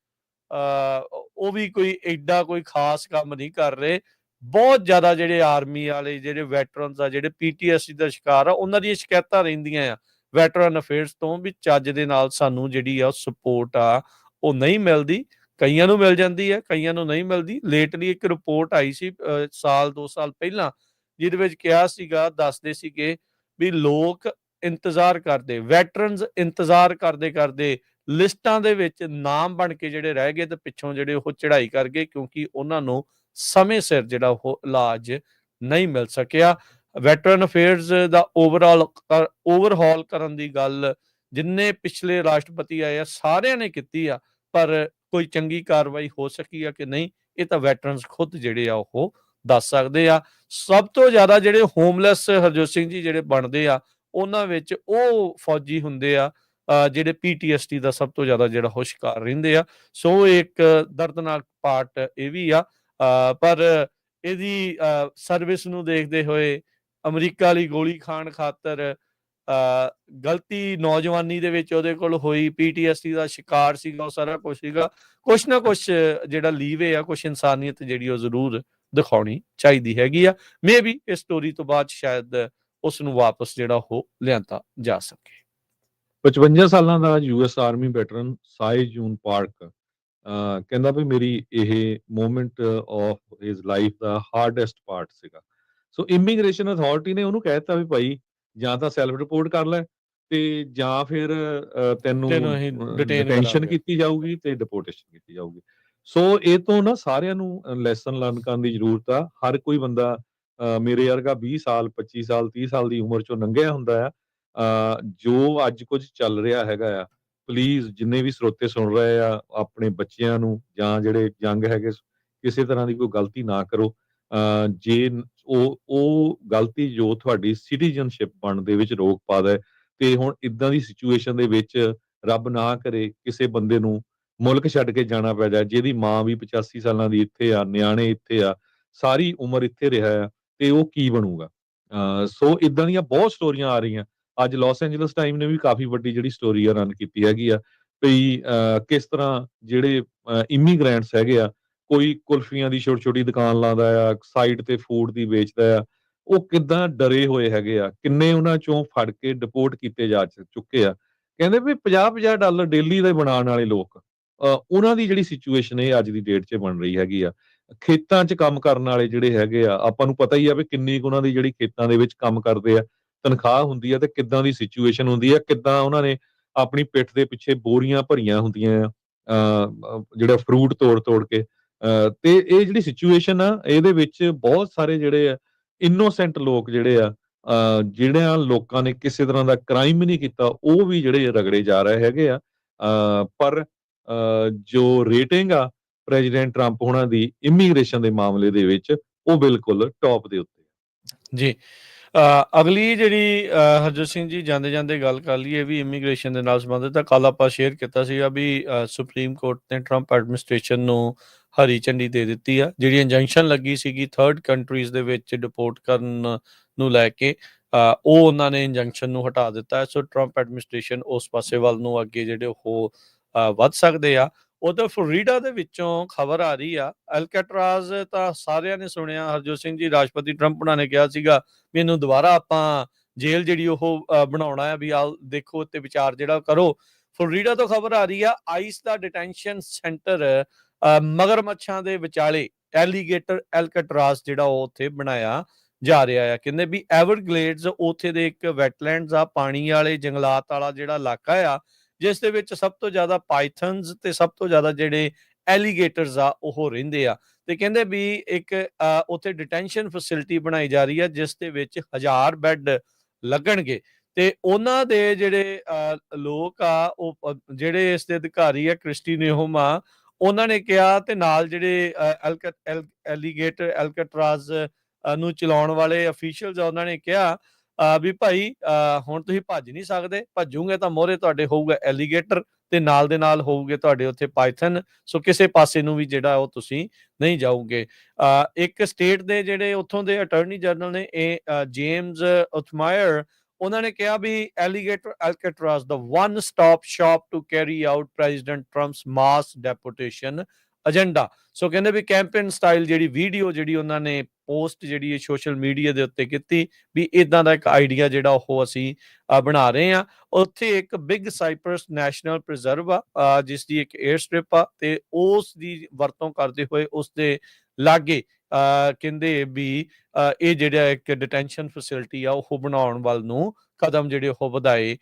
ਉਹ ਵੀ ਕੋਈ ਏਡਾ ਕੋਈ ਖਾਸ ਕੰਮ ਨਹੀਂ ਕਰ ਰਹੇ। ਬਹੁਤ ਜ਼ਿਆਦਾ ਜਿਹੜੇ ਆਰਮੀ ਵਾਲੇ ਜਿਹੜੇ ਵੈਟਰਨਸ ਆ, ਜਿਹੜੇ PTSD ਦਾ ਸ਼ਿਕਾਰ ਆ, ਉਹਨਾਂ ਦੀਆਂ ਸ਼ਿਕਾਇਤਾਂ ਰਹਿੰਦੀਆਂ ਆ ਵੈਟਰਨ ਅਫੇਅਰਸ ਤੋਂ ਵੀ ਚੱਜ ਦੇ ਨਾਲ ਸਾਨੂੰ ਜਿਹੜੀ ਆ ਸਪੋਰਟ ਆ ਉਹ ਨਹੀਂ ਮਿਲਦੀ। ਕਈਆਂ ਨੂੰ ਮਿਲ ਜਾਂਦੀ ਹੈ, ਕਈਆਂ ਨੂੰ ਨਹੀਂ ਮਿਲਦੀ। ਲੇਟਲੀ ਇੱਕ ਰਿਪੋਰਟ ਆਈ ਸੀ ਸਾਲ 2 ਸਾਲ ਪਹਿਲਾਂ, ਜਿਹਦੇ ਵਿੱਚ ਕਿਹਾ ਸੀਗਾ, ਦੱਸਦੇ ਸੀਗੇ ਵੀ ਲੋਕ ਇੰਤਜ਼ਾਰ ਕਰਦੇ, ਵੈਟਰਨਸ ਇੰਤਜ਼ਾਰ ਕਰਦੇ ਕਰਦੇ ਲਿਸਟਾਂ ਦੇ ਵਿੱਚ ਨਾਮ ਬਣ ਕੇ ਜਿਹੜੇ ਰਹਿ ਗਏ ਤੇ ਪਿੱਛੋਂ ਜਿਹੜੇ ਉਹ ਚੜ੍ਹਾਈ ਕਰ ਗਏ, ਕਿਉਂਕਿ ਉਹਨਾਂ ਨੂੰ ਸਮੇਂ ਸਿਰ ਜਿਹੜਾ ਉਹ ਇਲਾਜ ਨਹੀਂ ਮਿਲ ਸਕਿਆ। ਵੈਟਰਨ ਅਫੇਅਰਸ ਦਾ ਓਵਰਹਾਲ ਕਰਨ ਦੀ ਗੱਲ ਜਿੰਨੇ ਪਿਛਲੇ ਰਾਸ਼ਟਰਪਤੀ ਆਏ ਆ ਸਾਰਿਆਂ ਨੇ ਕੀਤੀ ਆ, ਪਰ ਕੋਈ ਚੰਗੀ ਕਾਰਵਾਈ ਹੋ ਸਕੀ ਆ ਕਿ ਨਹੀਂ, ਇਹ ਤਾਂ ਵੈਟਰਨਸ ਖੁਦ ਜਿਹੜੇ ਆ ਉਹ ਦੱਸ ਸਕਦੇ ਆ। ਸਭ ਤੋਂ ਜ਼ਿਆਦਾ ਜਿਹੜੇ ਹੋਮਲੈਸ ਹਰਜੋਤ ਸਿੰਘ ਜੀ ਜਿਹੜੇ ਬਣਦੇ ਆ, ਉਹਨਾਂ ਵਿੱਚ ਉਹ ਫੌਜੀ ਹੁੰਦੇ ਆ ਜਿਹੜੇ PTSD ਦਾ ਸਭ ਤੋਂ ਜ਼ਿਆਦਾ ਜਿਹੜਾ ਉਹ ਸ਼ਿਕਾਰ ਰਹਿੰਦੇ ਆ। ਸੋ ਇੱਕ ਦਰਦਨਾਕ ਪਾਰਟ ਇਹ ਵੀ ਆ, ਪਰ ਇਹਦੀ ਸਰਵਿਸ ਨੂੰ ਦੇਖਦੇ ਹੋਏ ਅਮਰੀਕਾ ਵਾਲੀ ਗੋਲੀ ਖਾਣ ਖਾਤਰ ਗਲਤੀ ਨੌਜਵਾਨੀ ਦੇ ਵਿੱਚ ਉਹਦੇ ਕੋਲ ਹੋਈ, PTSD ਦਾ ਸ਼ਿਕਾਰ ਸੀਗਾ, ਉਹ ਸਾਰਾ ਕੁਛ ਸੀਗਾ। ਕੁਛ ਨਾ ਕੁਛ ਜਿਹੜਾ ਲੀਵੇ ਆ, ਕੁਛ ਇਨਸਾਨੀਅਤ ਜਿਹੜੀ ਉਹ ਜ਼ਰੂਰ ਦਿਖਾਉਣੀ ਚਾਹੀਦੀ ਹੈਗੀ ਆ। ਮੇ ਬੀ ਇਸ ਸਟੋਰੀ ਤੋਂ ਬਾਅਦ ਸ਼ਾਇਦ ਉਸ ਨੂੰ ਵਾਪਸ ਜਿਹੜਾ ਉਹ ਲਿਆਂਦਾ ਜਾ ਸਕੇ।
55 ਸਾਲਾਂ ਦਾ US army veteran Sae Joon Park ਕਹਿੰਦਾ ਵੀ ਮੇਰੀ ਇਹ ਮੂਮੈਂਟ ਆਫ ਹਿਸ ਲਾਈਫ ਦਾ ਹਾਰਡੈਸਟ ਪਾਰਟ ਸੀਗਾ। ਸੋ ਇਮੀਗ੍ਰੇਸ਼ਨ ਅਥਾਰਟੀ ਨੇ ਉਹਨੂੰ ਕਹਿ ਦਿੱਤਾ ਵੀ ਭਾਈ ਜਾਂ ਤਾਂ ਸੈਲਫ ਰਿਪੋਰਟ ਕਰ ਲੈ, ਤੇ ਜਾਂ ਫਿਰ ਤੈਨੂੰ
ਤੈਨੂੰ ਅਸੀਂ detain
ਡਿਟੈਂਸ਼ਨ
ਕਰਾਂਗੇ।
ਕੀਤੀ ਜਾਊਗੀ ਤੇ ਡਿਪੋਰਟੇਸ਼ਨ ਕੀਤੀ ਜਾਊਗੀ। ਸੋ ਇਹ ਤੋਂ ਨਾ ਸਾਰਿਆਂ ਨੂੰ ਲੈਸਨ ਲਰਨ ਕਰਨ ਦੀ ਜ਼ਰੂਰਤ ਆ। ਹਰ ਕੋਈ ਬੰਦਾ ਮੇਰੇ ਵਰਗਾ 20 ਸਾਲ 25 ਸਾਲ 30 ਸਾਲ ਦੀ ਉਮਰ ਚੋਂ ਲੰਘਿਆ ਹੁੰਦਾ ਆ। ਜੋ ਅੱਜ ਕੁਝ ਚੱਲ ਰਿਹਾ ਹੈਗਾ ਆ, ਪਲੀਜ਼ ਜਿੰਨੇ ਵੀ ਸਰੋਤੇ ਸੁਣ ਰਹੇ ਆ ਆਪਣੇ ਬੱਚਿਆਂ ਨੂੰ ਜਾਂ ਜਿਹੜੇ ਯੰਗ ਹੈਗੇ, ਕਿਸੇ ਤਰ੍ਹਾਂ ਦੀ ਕੋਈ ਗਲਤੀ ਨਾ ਕਰੋ। ਜੇ ਉਹ ਗਲਤੀ ਜੋ ਤੁਹਾਡੀ ਸਿਟੀਜ਼ਨਸ਼ਿਪ ਬਣਨ ਦੇ ਵਿੱਚ ਰੋਕ ਪਾ ਦੇ, ਤੇ ਹੁਣ ਇਦਾਂ ਦੀ ਸਿਚੁਏਸ਼ਨ ਦੇ ਵਿੱਚ ਰੱਬ ਨਾ ਕਰੇ ਕਿਸੇ ਬੰਦੇ ਨੂੰ ਮੁਲਕ ਛੱਡ ਕੇ ਜਾਣਾ ਪੈ ਜਾਏ, ਜਿਹਦੀ ਮਾਂ ਵੀ 85 ਸਾਲਾਂ ਦੀ ਇੱਥੇ ਆ, ਨਿਆਣੇ ਇੱਥੇ ਆ, ਸਾਰੀ ਉਮਰ ਇੱਥੇ ਰਿਹਾ ਆ, ਤੇ ਉਹ ਕੀ ਬਣੂਗਾ। ਸੋ ਇਦਾਂ ਦੀਆਂ ਬਹੁਤ ਸਟੋਰੀਆਂ ਆ ਰਹੀਆਂ। ਅੱਜ ਲਾਸ ਐਂਜਲਸ ਟਾਈਮ ਨੇ ਵੀ ਕਾਫੀ ਵੱਡੀ ਜਿਹੜੀ ਸਟੋਰੀ ਆ ਰਨ ਕੀਤੀ ਹੈਗੀ ਆ, ਵੀ ਕਿਸ ਤਰ੍ਹਾਂ ਜਿਹੜੇ ਇਮੀਗ੍ਰੈਂਟਸ ਹੈਗੇ ਆ, ਕੋਈ ਕੁਲਫੀਆਂ ਦੀ ਛੋਟੀ ਛੋਟੀ ਦੁਕਾਨ ਲਾਉਂਦਾ ਆ, ਸਾਈਡ ਤੇ ਫੂਡ ਦੀ ਵੇਚਦਾ ਆ, ਉਹ ਕਿੱਦਾਂ ਡਰੇ ਹੋਏ ਹੈਗੇ ਆ, ਕਿੰਨੇ ਉਹਨਾਂ ਚੋਂ ਫੜ ਕੇ ਡਿਪੋਰਟ ਕੀਤੇ ਜਾ ਚੁੱਕੇ ਆ। ਕਹਿੰਦੇ ਵੀ $50 ਡੇਲੀ ਦੇ ਬਣਾਉਣ ਵਾਲੇ ਲੋਕ, ਉਹਨਾਂ ਦੀ ਜਿਹੜੀ ਸਿਚੁਏਸ਼ਨ ਇਹ ਅੱਜ ਦੀ ਡੇਟ 'ਚ ਬਣ ਰਹੀ ਹੈਗੀ ਆ। ਖੇਤਾਂ 'ਚ ਕੰਮ ਕਰਨ ਵਾਲੇ ਜਿਹੜੇ ਹੈਗੇ ਆ, ਆਪਾਂ ਨੂੰ ਪਤਾ ਹੀ ਆ ਵੀ ਕਿੰਨੀ ਕੁ ਉਹਨਾਂ ਦੀ ਜਿਹੜੀ ਖੇਤਾਂ ਦੇ ਵਿੱਚ ਕੰਮ ਕਰਦੇ ਆ, ਤਨਖਾਹ ਹੁੰਦੀ ਆ, ਤੇ ਕਿੱਦਾਂ ਦੀ ਸਿਚੁਏਸ਼ਨ ਹੁੰਦੀ ਆ, ਕਿੱਦਾਂ ਉਹਨਾਂ ਨੇ ਆਪਣੀ ਪਿੱਠ ਦੇ ਪਿੱਛੇ ਬੋਰੀਆਂ ਭਰੀਆਂ ਹੁੰਦੀਆਂ ਆ, ਜਿਹੜਾ ਫਰੂਟ ਤੋੜ ਤੋੜ ਕੇ। ਤੇ ਇਹ ਜਿਹੜੀ ਸਿਚੁਏਸ਼ਨ ਆ, ਇਹਦੇ ਵਿੱਚ ਬਹੁਤ ਸਾਰੇ ਜਿਹੜੇ ਆ ਇਨੋਸੈਂਟ ਲੋਕ ਜਿਹੜੇ ਆ, ਜਿਹੜਿਆਂ ਲੋਕਾਂ ਨੇ ਕਿਸੇ ਤਰ੍ਹਾਂ ਦਾ ਕ੍ਰਾਈਮ ਹੀ ਨਹੀਂ ਕੀਤਾ, ਉਹ ਵੀ ਜਿਹੜੇ ਰਗੜੇ ਜਾ ਰਹੇ ਹੈਗੇ ਆ। ਪਰ ਜੋ ਰੇਟਿੰਗ ਆ ਪ੍ਰੈਜ਼ੀਡੈਂਟ ਟਰੰਪ ਹੋਣਾ ਦੀ ਇਮੀਗ੍ਰੇਸ਼ਨ ਦੇ ਮਾਮਲੇ ਦੇ ਵਿੱਚ, ਉਹ ਬਿਲਕੁਲ ਟੌਪ ਦੇ ਉੱਤੇ।
ਜੀ। ਅਗਲੀ ਜਿਹੜੀ ਹਰਜੋਤ ਸਿੰਘ ਜੀ ਜਾਂਦੇ ਜਾਂਦੇ ਗੱਲ ਕਰ ਲਈਏ ਵੀ ਇਮੀਗ੍ਰੇਸ਼ਨ ਦੇ ਨਾਲ ਸੰਬੰਧਿਤ, ਤਾਂ ਕੱਲ ਆਪਾਂ ਸ਼ੇਅਰ ਕੀਤਾ ਸੀਗਾ ਵੀ ਸੁਪਰੀਮ ਕੋਰਟ ਨੇ ਟਰੰਪ ਐਡਮਿਨਿਸਟ੍ਰੇਸ਼ਨ ਨੂੰ ਹਰੀ ਝੰਡੀ ਦੇ ਦਿੱਤੀ ਆ। ਜਿਹੜੀ ਇੰਜੰਕਸ਼ਨ ਲੱਗੀ ਸੀਗੀ ਥਰਡ ਕੰਟਰੀਜ਼ ਦੇ ਵਿੱਚ ਡਿਪੋਰਟ ਕਰਨ ਨੂੰ ਲੈ ਕੇ, ਉਹ ਉਹਨਾਂ ਨੇ ਇੰਜੰਕਸ਼ਨ ਨੂੰ ਹਟਾ ਦਿੱਤਾ। ਸੋ ਟਰੰਪ ਐਡਮਿਨਿਸਟ੍ਰੇਸ਼ਨ ਉਸ ਪਾਸੇ ਵੱਲ ਨੂੰ ਅੱਗੇ ਜਿਹੜੇ ਉਹ ਵੱਧ ਸਕਦੇ ਆ। ਉਧਰ ਫਲੋਰੀਡਾ ਦੇ ਵਿੱਚੋਂ ਖਬਰ ਆ ਰਹੀ ਆ, ਐਲਕੈਟਰਾਜ਼ ਤਾਂ ਸਾਰਿਆਂ ਨੇ ਸੁਣਿਆ। ਹਰਜੋਤ ਸਿੰਘ ਜੀ, ਰਾਸ਼ਟਰਪਤੀ ਟਰੰਪ ਉਹਨਾਂ ਨੇ ਕਿਹਾ ਸੀਗਾ ਵੀ ਇਹਨੂੰ ਦੁਬਾਰਾ ਆਪਾਂ ਜੇਲ੍ਹ ਜਿਹੜੀ ਉਹ ਬਣਾਉਣਾ ਆ, ਵੀ ਆਹ ਦੇਖੋ ਤੇ ਵਿਚਾਰ ਜਿਹੜਾ ਕਰੋ। ਫਲੋਰੀਡਾ ਤੋਂ ਖਬਰ ਆ ਰਹੀ ਆ, ਆਈਸ ਦਾ ਡਿਟੈਂਸ਼ਨ ਸੈਂਟਰ ਮਗਰਮੱਛਾਂ ਦੇ ਵਿਚਾਲੇ ਐਲੀਗੇਟਰ ਐਲਕੈਟਰਾਜ਼ ਜਿਹੜਾ ਉਹ ਉੱਥੇ ਬਣਾਇਆ ਜਾ ਰਿਹਾ ਆ। ਕਹਿੰਦੇ ਵੀ ਐਵਰਗਲੇਡਸ ਉੱਥੇ ਦੇ ਇੱਕ ਵੈਟਲੈਂਡਸ ਆ, ਪਾਣੀ ਵਾਲੇ ਜੰਗਲਾਤ ਵਾਲਾ ਜਿਹੜਾ ਇਲਾਕਾ ਆ, ਜਿਸ ਦੇ ਵਿੱਚ ਸਭ ਤੋਂ ਜ਼ਿਆਦਾ ਪਾਈਥਨਸ ਤੇ ਸਭ ਤੋਂ ਜ਼ਿਆਦਾ ਜਿਹੜੇ ਐਲੀਗੇਟਰਸ ਆ ਉਹ ਰਹਿੰਦੇ ਆ। ਤੇ ਕਹਿੰਦੇ ਵੀ ਇੱਕ ਉੱਥੇ ਡਿਟੈਂਸ਼ਨ ਫੈਸਿਲਿਟੀ ਬਣਾਈ ਜਾ ਰਹੀ ਹੈ, ਜਿਸ ਦੇ ਵਿੱਚ 1000 ਬੈੱਡ ਲੱਗਣਗੇ। ਤੇ ਉਹਨਾਂ ਦੇ ਜਿਹੜੇ ਲੋਕ ਆ, ਉਹ ਜਿਹੜੇ ਇਸ ਦੇ ਅਧਿਕਾਰੀ ਆ, ਕ੍ਰਿਸਟੀ ਨੇਹੋਮ ਆ, ਉਹਨਾਂ ਨੇ ਕਿਹਾ, ਤੇ ਨਾਲ ਜਿਹੜੇ ਐਲੀਗੇਟਰ ਐਲਕਟਰਾਜ਼ ਨੂੰ ਚਲਾਉਣ ਵਾਲੇ ਅਫੀਸ਼ੀਅਲਸ ਆ, ਉਹਨਾਂ ਨੇ ਕਿਹਾ ਵੀ ਭਾਈ ਹੁਣ ਤੁਸੀਂ ਭੱਜ ਨਹੀਂ ਸਕਦੇ, ਭੱਜੂਗੇ ਤਾਂ ਮੋਹਰੇ ਤੁਹਾਡੇ ਹੋਊਗਾ ਐਲੀਗੇਟਰ ਤੇ ਨਾਲ ਦੇ ਨਾਲ ਹੋਊਗੇ ਤੁਹਾਡੇ ਉੱਥੇ ਪਾਈਥਨ। ਸੋ ਕਿਸੇ ਪਾਸੇ ਨੂੰ ਵੀ ਜਿਹੜਾ ਉਹ ਤੁਸੀਂ ਨਹੀਂ ਜਾਓਗੇ। ਇੱਕ ਸਟੇਟ ਦੇ ਜਿਹੜੇ ਉੱਥੋਂ ਦੇ ਅਟਾਰਨੀ ਜਨਰਲ ਨੇ, ਇਹ ਜੇਮਸ ਉਥਮਾਇਰ, ਉਹਨਾਂ ਨੇ ਕਿਹਾ ਵੀ ਐਲੀਗੇਟਰ ਐਲਕੈਟਰਾਜ਼ ਦਾ one stop shop to carry out president Trump's mass deportation agenda. So ਕਹਿੰਦੇ ਵੀ ਕੈਂਪੇਨ ਸਟਾਈਲ ਜਿਹੜੀ ਵੀਡੀਓ ਜਿਹੜੀ ਉਹਨਾਂ ਨੇ ਪੋਸਟ ਜਿਹੜੀ ਸੋਸ਼ਲ ਮੀਡੀਆ ਦੇ ਉੱਤੇ ਕੀਤੀ, ਵੀ ਇਦਾਂ ਦਾ ਇੱਕ ਆਈਡੀਆ ਜਿਹੜਾ ਉਹ ਅਸੀਂ ਬਣਾ ਰਹੇ ਹਾਂ। ਉੱਥੇ ਇੱਕ ਬਿਗ ਸਾਈਪਰਸ ਨੈਸ਼ਨਲ ਪ੍ਰੀਜ਼ਰਵ ਆ, ਜਿਸ ਦੀ ਇੱਕ 에ਅਰ ਸਟ੍ਰਿਪ ਆ, ਤੇ ਉਸ ਦੀ ਵਰਤੋਂ ਕਰਦੇ ਹੋਏ ਉਸ ਦੇ ਲਾਗੇ ਕਹਿੰਦੇ ਵੀ ਇਹ ਜਿਹੜਾ ਇੱਕ ਡਿਟੈਂਸ਼ਨ ਫੈਸਿਲਿਟੀ ਆ ਉਹ ਬਣਾਉਣ ਵੱਲ ਨੂੰ ਕਦਮ ਜਿਹੜੇ ਉਹ ਵਧਾਏ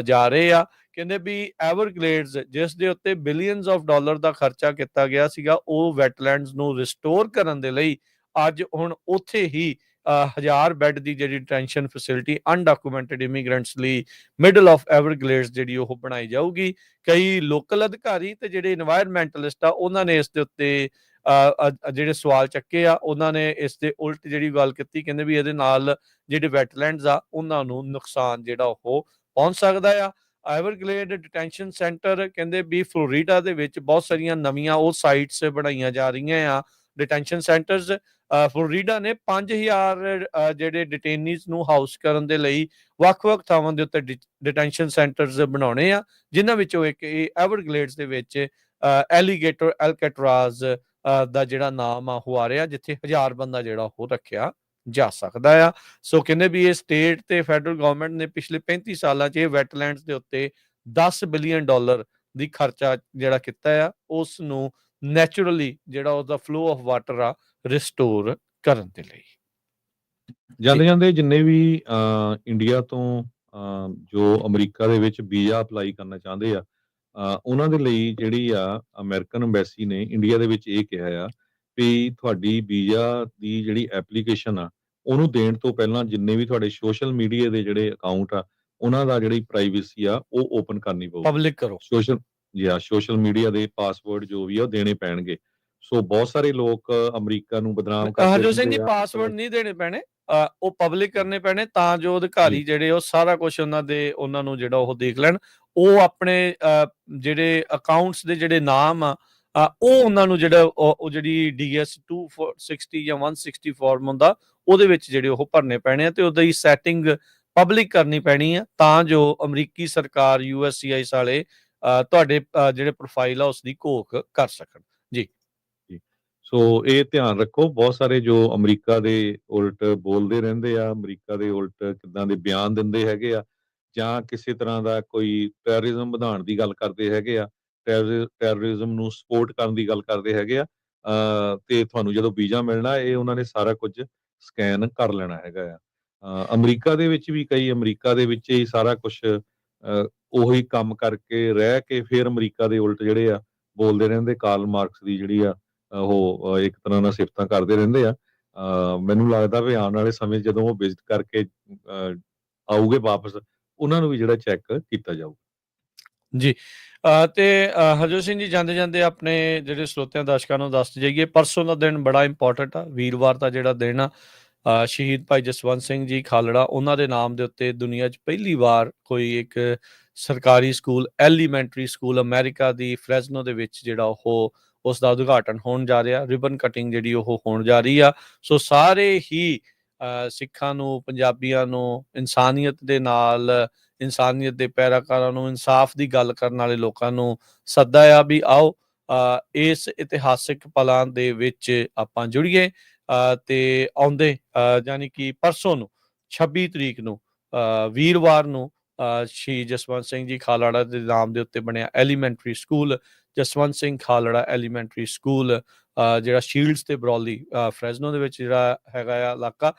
ਜਾ ਰਹੇ ਆ। ਕਹਿੰਦੇ ਵੀ ਐਵਰਗਲੇਡਸ, ਜਿਸ ਦੇ ਉੱਤੇ ਬਿਲੀਅਨਸ ਆਫ ਡਾਲਰ ਦਾ ਖਰਚਾ ਕੀਤਾ ਗਿਆ ਸੀਗਾ, ਉਹ ਵੈਟਲੈਂਡਸ ਨੂੰ ਰਿਸਟੋਰ ਕਰਨ ਦੇ ਲਈ ਅੱਜ ਹੁਣ ਉੱਥੇ ਹੀ 1000 ਬੈੱਡ ਦੀ ਜਿਹੜੀ ਡਿਟੈਂਸ਼ਨ ਫੈਸਿਲਿਟੀ ਅਨਡਾਕੂਮੈਂਟਡ ਇਮੀਗ੍ਰੈਂਟਸ ਲਈ ਮਿਡਲ ਆਫ ਐਵਰਗਲੇਡਸ ਜਿਹੜੀ ਉਹ ਬਣਾਈ ਜਾਊਗੀ। ਕਈ ਲੋਕਲ ਅਧਿਕਾਰੀ ਤੇ ਜਿਹੜੇ ਇਨਵਾਇਰਮੈਂਟਲਿਸਟ ਆ, ਉਹਨਾਂ ਨੇ ਇਸ ਦੇ ਉੱਤੇ ਜਿਹੜੇ ਸਵਾਲ ਚੱਕੇ ਆ, ਉਹਨਾਂ ਨੇ ਇਸ ਦੇ ਉਲਟ ਜਿਹੜੀ ਗੱਲ ਕੀਤੀ। ਕਹਿੰਦੇ ਵੀ ਇਹਦੇ ਨਾਲ ਜਿਹੜੇ ਵੈਟਲੈਂਡਸ ਆ ਉਹਨਾਂ ਨੂੰ ਨੁਕਸਾਨ ਜਿਹੜਾ ਉਹ ਪਹੁੰਚ ਸਕਦਾ ਆ। ਐਵਰਗਲੇਡ ਡਿਟੈਂਸ਼ਨ ਸੈਂਟਰ ਕਹਿੰਦੇ ਵੀ ਫਲੋਰੀਡਾ ਦੇ ਵਿੱਚ ਬਹੁਤ ਸਾਰੀਆਂ ਨਵੀਆਂ ਉਹ ਸਾਈਟਸ ਬਣਾਈਆਂ ਜਾ ਰਹੀਆਂ ਆ, ਡਿਟੈਂਸ਼ਨ ਸੈਂਟਰਸ। ਫਲੋਰੀਡਾ ਨੇ 5000 ਜਿਹੜੇ ਡਿਟੇਨੀਜ਼ ਨੂੰ ਹਾਊਸ ਕਰਨ ਦੇ ਲਈ ਵੱਖ-ਵੱਖ ਥਾਵਾਂ ਦੇ ਉੱਤੇ ਡਿਟੈਂਸ਼ਨ ਸੈਂਟਰਸ ਬਣਾਉਣੇ ਆ, ਜਿਨ੍ਹਾਂ ਵਿੱਚੋਂ ਇੱਕ ਇਹ ਐਵਰਗਲੇਡਸ ਦੇ ਵਿੱਚ ਐਲੀਗੇਟਰ ਐਲਕੈਟਰਾਜ਼ ਦਾ ਜਿਹੜਾ ਨਾਮ ਆ ਉਹ ਆ ਰਿਹਾ, ਜਿੱਥੇ 1000 ਬੰਦਾ ਜਿਹੜਾ ਉਹ ਰੱਖਿਆ ਜਾ ਸਕਦਾ ਆ। ਸੋ ਕਹਿੰਦੇ ਵੀ ਇਹ ਸਟੇਟ ਤੇ ਫੈਡਰਲ ਗਵਰਨਮੈਂਟ ਨੇ ਪਿਛਲੇ 35 ਸਾਲਾਂ 'ਚ ਇਹ ਵੈਟਲੈਂਡਸ ਦੇ ਉੱਤੇ $10 ਬਿਲੀਅਨ ਦੀ ਖਰਚਾ ਜਿਹੜਾ ਕੀਤਾ ਆ, ਉਸ ਨੂੰ ਨੈਚੁਰਲੀ ਜਿਹੜਾ ਉਹਦਾ ਫਲੋ ਆਫ ਵਾਟਰ ਆ ਰਿਸਟੋਰ ਕਰਨ ਦੇ ਲਈ।
ਜਾਂਦੇ ਜਾਂਦੇ ਜਿੰਨੇ ਵੀ ਇੰਡੀਆ ਤੋਂ ਜੋ ਅਮਰੀਕਾ ਦੇ ਵਿੱਚ ਵੀਜ਼ਾ ਅਪਲਾਈ ਕਰਨਾ ਚਾਹੁੰਦੇ ਆ, ਉਹਨਾਂ ਦੇ ਲਈ ਜਿਹੜੀ ਆ ਅਮਰੀਕਨ ਅੰਬੈਸੀ ਨੇ ਇੰਡੀਆ ਦੇ ਵਿੱਚ ਇਹ ਕਿਹਾ ਆ ਵੀ ਤੁਹਾਡੀ ਵੀਜ਼ਾ ਦੀ ਜਿਹੜੀ ਐਪਲੀਕੇਸ਼ਨ ਆ ਉਹਨੂੰ ਦੇਣ ਤੋਂ ਪਹਿਲਾਂ ਜਿੰਨੇ ਵੀ ਤੁਹਾਡੇ ਸੋਸ਼ਲ ਮੀਡੀਆ ਦੇ ਜਿਹੜੇ ਅਕਾਊਂਟ ਆ ਉਹਨਾਂ ਦਾ ਜਿਹੜੀ ਪ੍ਰਾਈਵੇਸੀ ਆ ਉਹ ਓਪਨ ਕਰਨੀ ਪਊਗੀ।
ਪਬਲਿਕ ਕਰੋ।
ਸੋਸ਼ਲ ਮੀਡੀਆ ਦੇ ਪਾਸਵਰਡ ਜੋ ਵੀ ਆ ਉਹ ਦੇਣੇ ਪੈਣਗੇ। ਸੋ ਬਹੁਤ ਸਾਰੇ ਲੋਕ ਅਮਰੀਕਾ ਨੂੰ ਬਦਨਾਮ ਕਰਦੇ
ਹਰਜੋਤ ਸਿੰਘ ਜੀ,
ਰਹਿੰਦੇ ਆ।
ਪਾਸਵਰਡ ਨਹੀਂ ਦੇਣੇ ਪੈਣੇ, ਉਹ ਪਬਲਿਕ ਕਰਨੇ ਪੈਣੇ ਤਾਂ ਜੋ ਅਧਿਕਾਰੀ ਜਿਹੜੇ ਉਹ ਸਾਰਾ ਕੁਝ ਉਹਨਾਂ ਨੂੰ ਜਿਹੜਾ ਉਹ ਦੇਖ ਲੈਣ। ਉਹ ਆਪਣੇ ਜਿਹੜੇ ਅਕਾਊਂਟਸ ਦੇ ਜਿਹੜੇ ਨਾਮ ਆ ਉਹ ਉਹਨਾਂ ਨੂੰ ਜਿਹੜਾ ਉਹ ਜਿਹੜੀ DS 260 ਜਾਂ 160 ਫਾਰਮ ਹੁੰਦਾ ਉਹਦੇ ਵਿੱਚ ਜਿਹੜੇ ਉਹ ਭਰਨੇ ਪੈਣੇ ਆ ਤੇ ਉਹਦੀ ਸੈਟਿੰਗ ਪਬਲਿਕ ਕਰਨੀ ਪੈਣੀ ਆ ਤਾਂ ਜੋ ਅਮਰੀਕੀ ਸਰਕਾਰ USCIS ਵਾਲੇ ਤੁਹਾਡੇ ਜਿਹੜੇ ਪ੍ਰੋਫਾਈਲ ਆ ਉਸ ਦੀ ਘੋਖ ਕਰ ਸਕਣ। ਜੀ
ਸੋ ਇਹ ਧਿਆਨ ਰੱਖੋ, ਬਹੁਤ ਸਾਰੇ ਜੋ ਅਮਰੀਕਾ ਦੇ ਉਲਟ ਬੋਲਦੇ ਰਹਿੰਦੇ ਆ, ਅਮਰੀਕਾ ਦੇ ਉਲਟ ਕਿੱਦਾਂ ਦੇ ਬਿਆਨ ਦਿੰਦੇ ਹੈਗੇ ਆ ਜਾਂ ਕਿਸੇ ਤਰ੍ਹਾਂ ਦਾ ਕੋਈ ਟੈਰਰਿਜ਼ਮ ਵਧਾਉਣ ਦੀ ਗੱਲ ਕਰਦੇ ਹੈਗੇ ਆ, ਟੈਰਰਿਜ਼ਮ ਨੂੰ ਸਪੋਰਟ ਕਰਨ ਦੀ ਗੱਲ ਕਰਦੇ ਹੈਗੇ ਆ, ਤੇ ਤੁਹਾਨੂੰ ਜਦੋਂ ਵੀਜ਼ਾ ਮਿਲਣਾ ਇਹ ਉਹਨਾਂ ਨੇ ਸਾਰਾ ਕੁਝ ਸਕੈਨ ਕਰ ਲੈਣਾ ਹੈਗਾ ਆ। ਅਮਰੀਕਾ ਦੇ ਵਿੱਚ ਵੀ ਅਮਰੀਕਾ ਦੇ ਵਿੱਚ ਹੀ ਸਾਰਾ ਕੁਝ ਉਹੀ ਕੰਮ ਕਰਕੇ ਰਹਿ ਕੇ ਫਿਰ ਅਮਰੀਕਾ ਦੇ ਉਲਟ ਜਿਹੜੇ ਆ ਬੋਲਦੇ ਰਹਿੰਦੇ। ਕਾਰਲ ਮਾਰਕਸ ਦੀ ਜਿਹੜੀ ਆ ਉਹ ਇੱਕ ਤਰ੍ਹਾਂ ਨਾਲ ਸਿਫਤਾਂ ਕਰਦੇ ਰਹਿੰਦੇ ਆ। ਮੈਨੂੰ ਲੱਗਦਾ ਵੀ ਆਉਣ ਵਾਲੇ ਸਮੇਂ ਜਦੋਂ ਉਹ ਵਿਜ਼ਿਟ ਕਰਕੇ ਆਉਗੇ ਵਾਪਸ ਉਹਨਾਂ ਨੂੰ ਵੀ ਜਿਹੜਾ ਚੈੱਕ ਕੀਤਾ ਜਾਊਗਾ।
ਜੀ ਤੇ ਹਰਜੋਤ ਸਿੰਘ ਜੀ, ਜਾਂਦੇ ਜਾਂਦੇ ਆਪਣੇ ਜਿਹੜੇ ਸਰੋਤਿਆਂ ਦਰਸ਼ਕਾਂ ਨੂੰ ਦੱਸ ਜਾਈਏ, ਪਰਸੋਂ ਦਾ ਦਿਨ ਬੜਾ ਇੰਪੋਰਟੈਂਟ ਆ। ਵੀਰਵਾਰ ਦਾ ਜਿਹੜਾ ਦਿਨ ਆ ਸ਼ਹੀਦ ਭਾਈ ਜਸਵੰਤ ਸਿੰਘ ਜੀ ਖਾਲੜਾ ਉਹਨਾਂ ਦੇ ਨਾਮ ਦੇ ਉੱਤੇ ਦੁਨੀਆ 'ਚ ਪਹਿਲੀ ਵਾਰ ਕੋਈ ਇੱਕ ਸਰਕਾਰੀ ਸਕੂਲ, ਐਲੀਮੈਂਟਰੀ ਸਕੂਲ ਅਮਰੀਕਾ ਦੀ ਫਰੈਜ਼ਨੋ ਦੇ ਵਿੱਚ ਜਿਹੜਾ ਉਹ ਉਸ ਦਾ ਉਦਘਾਟਨ ਹੋਣ ਜਾ ਰਿਹਾ, ਰਿਬਨ ਕਟਿੰਗ ਜਿਹੜੀ ਉਹ ਹੋਣ ਜਾ ਰਹੀ ਆ। ਸੋ ਸਾਰੇ ਹੀ ਸਿੱਖਾਂ ਨੂੰ, ਪੰਜਾਬੀਆਂ ਨੂੰ, ਇਨਸਾਨੀਅਤ ਦੇ ਨਾਲ, ਇਨਸਾਨੀਅਤ ਦੇ ਪੈਰਾਕਾਰਾਂ ਨੂੰ, ਇਨਸਾਫ ਦੀ ਗੱਲ ਕਰਨ ਵਾਲੇ ਲੋਕਾਂ ਨੂੰ ਸੱਦਾ ਆ ਵੀ ਆਓ ਇਸ ਇਤਿਹਾਸਿਕ ਪਲਾਂ ਦੇ ਵਿੱਚ ਆਪਾਂ ਜੁੜੀਏ ਤੇ ਆਉਂਦੇ ਯਾਨੀ ਕਿ ਪਰਸੋਂ ਨੂੰ 26 ਤਰੀਕ ਨੂੰ ਵੀਰਵਾਰ ਨੂੰ ਸ਼ਹੀਦ ਜਸਵੰਤ ਸਿੰਘ ਜੀ ਖਾਲੜਾ ਦੇ ਨਾਮ ਦੇ ਉੱਤੇ ਬਣਿਆ elementary school, Jaswant Singh Khalra elementary school, ਜਿਹੜਾ ਸ਼ੀਲਡਸ ਤੇ ਬਰੌਲੀ ਫਰੈਜ਼ਨੋ ਦੇ ਵਿੱਚ ਜਿਹੜਾ ਹੈਗਾ ਆ ਇਲਾਕਾ,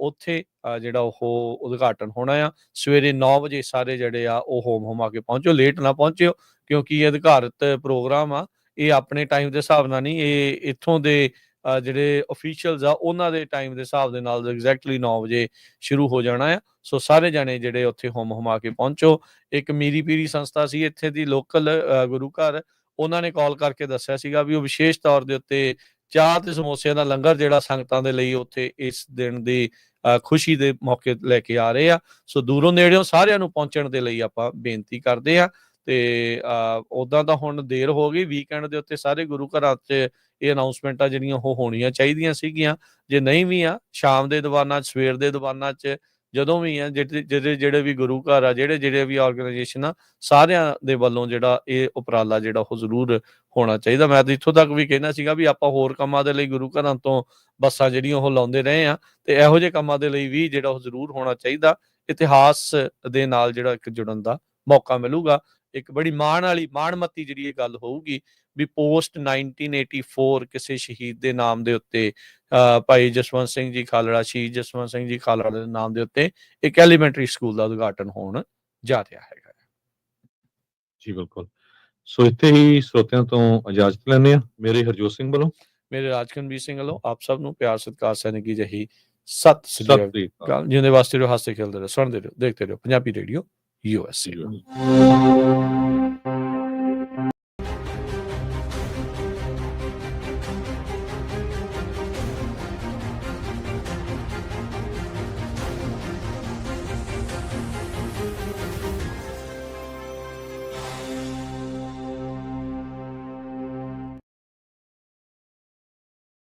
ਉੱਥੇ ਜਿਹੜਾ ਉਹ ਉਦਘਾਟਨ ਹੋਣਾ ਆ। ਸਵੇਰੇ 9 ਵਜੇ ਸਾਰੇ ਜਿਹੜੇ ਆ ਉਹ ਹੋਮ ਆ ਕੇ ਪਹੁੰਚੋ, ਲੇਟ ਨਾ ਪਹੁੰਚਿਓ ਕਿਉਂਕਿ ਇਹ ਅਧਿਕਾਰਤ ਪ੍ਰੋਗਰਾਮ ਆ। ਇਹ ਆਪਣੇ ਟਾਈਮ ਦੇ ਹਿਸਾਬ ਨਾਲ ਨਹੀਂ, ਇਹ ਇੱਥੋਂ ਦੇ ਜਿਹੜੇ ਅਫੀਸ਼ੀਅਲਸ ਆ ਉਹਨਾਂ ਦੇ ਟਾਈਮ ਦੇ ਹਿਸਾਬ ਦੇ ਨਾਲ ਐਗਜ਼ੈਕਟਲੀ 9 ਵਜੇ ਸ਼ੁਰੂ ਹੋ ਜਾਣਾ ਆ। ਸੋ ਸਾਰੇ ਜਾਣੇ ਜਿਹੜੇ ਉੱਥੇ ਹੋਮ ਆ ਕੇ ਪਹੁੰਚੋ। ਇੱਕ ਮੀਰੀ ਪੀਰੀ ਸੰਸਥਾ ਸੀ ਇੱਥੇ ਦੀ ਲੋਕਲ ਗੁਰੂ ਘਰ, ਉਹਨਾਂ ਨੇ ਕਾਲ ਕਰਕੇ ਦੱਸਿਆ ਸੀਗਾ ਵੀ ਉਹ ਵਿਸ਼ੇਸ਼ ਤੌਰ ਦੇ ਉੱਤੇ ਚਾਹ ਤੇ ਸਮੋਸਿਆਂ ਦਾ ਲੰਗਰ ਜਿਹੜਾ ਸੰਗਤਾਂ ਦੇ ਲਈ ਉੱਥੇ ਇਸ ਦਿਨ ਦੀ ਖੁਸ਼ੀ ਦੇ ਮੌਕੇ ਲੈ ਕੇ ਆ ਰਹੇ ਆ। ਸੋ ਦੂਰੋਂ ਨੇੜਿਓਂ ਸਾਰਿਆਂ ਨੂੰ ਪਹੁੰਚਣ ਦੇ ਲਈ ਆਪਾਂ ਬੇਨਤੀ ਕਰਦੇ ਆ। ਤੇ ਉੱਦਾਂ ਤਾਂ ਹੁਣ ਦੇਰ ਹੋ ਗਈ, ਵੀਕਐਂਡ ਦੇ ਉੱਤੇ ਸਾਰੇ ਗੁਰੂ ਘਰਾਂ 'ਚ ਇਹ ਅਨਾਊਂਸਮੈਂਟਾਂ ਜਿਹੜੀਆਂ ਉਹ ਹੋਣੀਆਂ ਚਾਹੀਦੀਆਂ ਸੀਗੀਆਂ। ਜੇ ਨਹੀਂ ਵੀ ਆ, ਸ਼ਾਮ ਦੇ ਦੀਵਾਨਾਂ 'ਚ, ਸਵੇਰ ਦੇ ਦੀਵਾਨਾਂ 'ਚ, ਜਦੋਂ ਵੀ ਆ ਜਿਹੜੇ ਵੀ ਗੁਰੂ ਘਰ ਆ, ਜਿਹੜੇ ਵੀ ਆਰਗੇਨਾਈਜੇਸ਼ਨ ਆ, ਸਾਰਿਆਂ ਦੇ ਵੱਲੋਂ ਜਿਹੜਾ ਇਹ ਉਪਰਾਲਾ ਜਿਹੜਾ ਉਹ ਜ਼ਰੂਰ ਹੋਣਾ ਚਾਹੀਦਾ। ਮੈਂ ਤਾਂ ਇੱਥੋਂ ਤੱਕ ਵੀ ਕਹਿਣਾ ਸੀਗਾ ਵੀ ਆਪਾਂ ਹੋਰ ਕੰਮਾਂ ਦੇ ਲਈ ਗੁਰੂ ਘਰਾਂ ਤੋਂ ਬੱਸਾਂ ਜਿਹੜੀਆਂ ਉਹ ਲਾਉਂਦੇ ਰਹੇ ਆ ਤੇ ਇਹੋ ਜਿਹੇ ਕੰਮਾਂ ਦੇ ਲਈ ਵੀ ਜਿਹੜਾ ਉਹ ਜ਼ਰੂਰ ਹੋਣਾ ਚਾਹੀਦਾ। ਇਤਿਹਾਸ ਦੇ ਨਾਲ ਜਿਹੜਾ ਇੱਕ ਜੁੜਨ ਦਾ ਮੌਕਾ ਮਿਲੂਗਾ। ਇੱਕ ਬੜੀ ਮਾਣਮੱਤੀ ਜਿਹੜੀ ਇਹ ਗੱਲ ਹੋਊਗੀ ਵੀ ਪੋਸਟ 1984 ਕਿਸੇ ਸ਼ਹੀਦ ਦੇ ਨਾਮ ਦੇ ਉੱਤੇ ਭਾਈ ਜਸਵੰਤ ਸਿੰਘ ਜੀ ਖਾਲੜਾ, ਸ਼ਹੀਦ ਜਸਵੰਤ ਸਿੰਘ ਜੀ ਖਾਲੜਾ ਦੇ ਨਾਮ ਦੇ ਉੱਤੇ ਇੱਕ ਐਲੀਮੈਂਟਰੀ ਸਕੂਲ ਦਾ ਉਦਘਾਟਨ ਹੋਣ ਜਾ ਰਿਹਾ ਹੈਗਾ।
ਜੀ ਬਿਲਕੁਲ। ਸੋ ਇੱਥੇ ਹੀ ਸਰੋਤਿਆਂ ਤੋਂ ਇਜਾਜ਼ਤ ਲੈਂਦੇ ਆ। ਮੇਰੇ ਹਰਜੋਤ ਸਿੰਘ ਵੱਲੋਂ,
ਮੇਰੇ ਰਾਜਕਨਵੀਰ ਸਿੰਘ ਵੱਲੋਂ ਆਪ ਸਭ ਨੂੰ ਪਿਆਰ ਸਤਿਕਾਰ ਸੈਨਿਕੀ ਜਹੀ ਸਤਿ ਸ੍ਰੀ ਅਕਾਲ। ਜਿਉਂਦੇ ਵਾਸਤੇ ਰਹੋ, ਹੱਸਦੇ ਖੇਲਦੇ ਰਹੋ, ਸੁਣਦੇ ਰਹੋ, ਦੇਖਦੇ ਰਹੋ ਪੰਜਾਬੀ ਰੇਡੀਓ USA।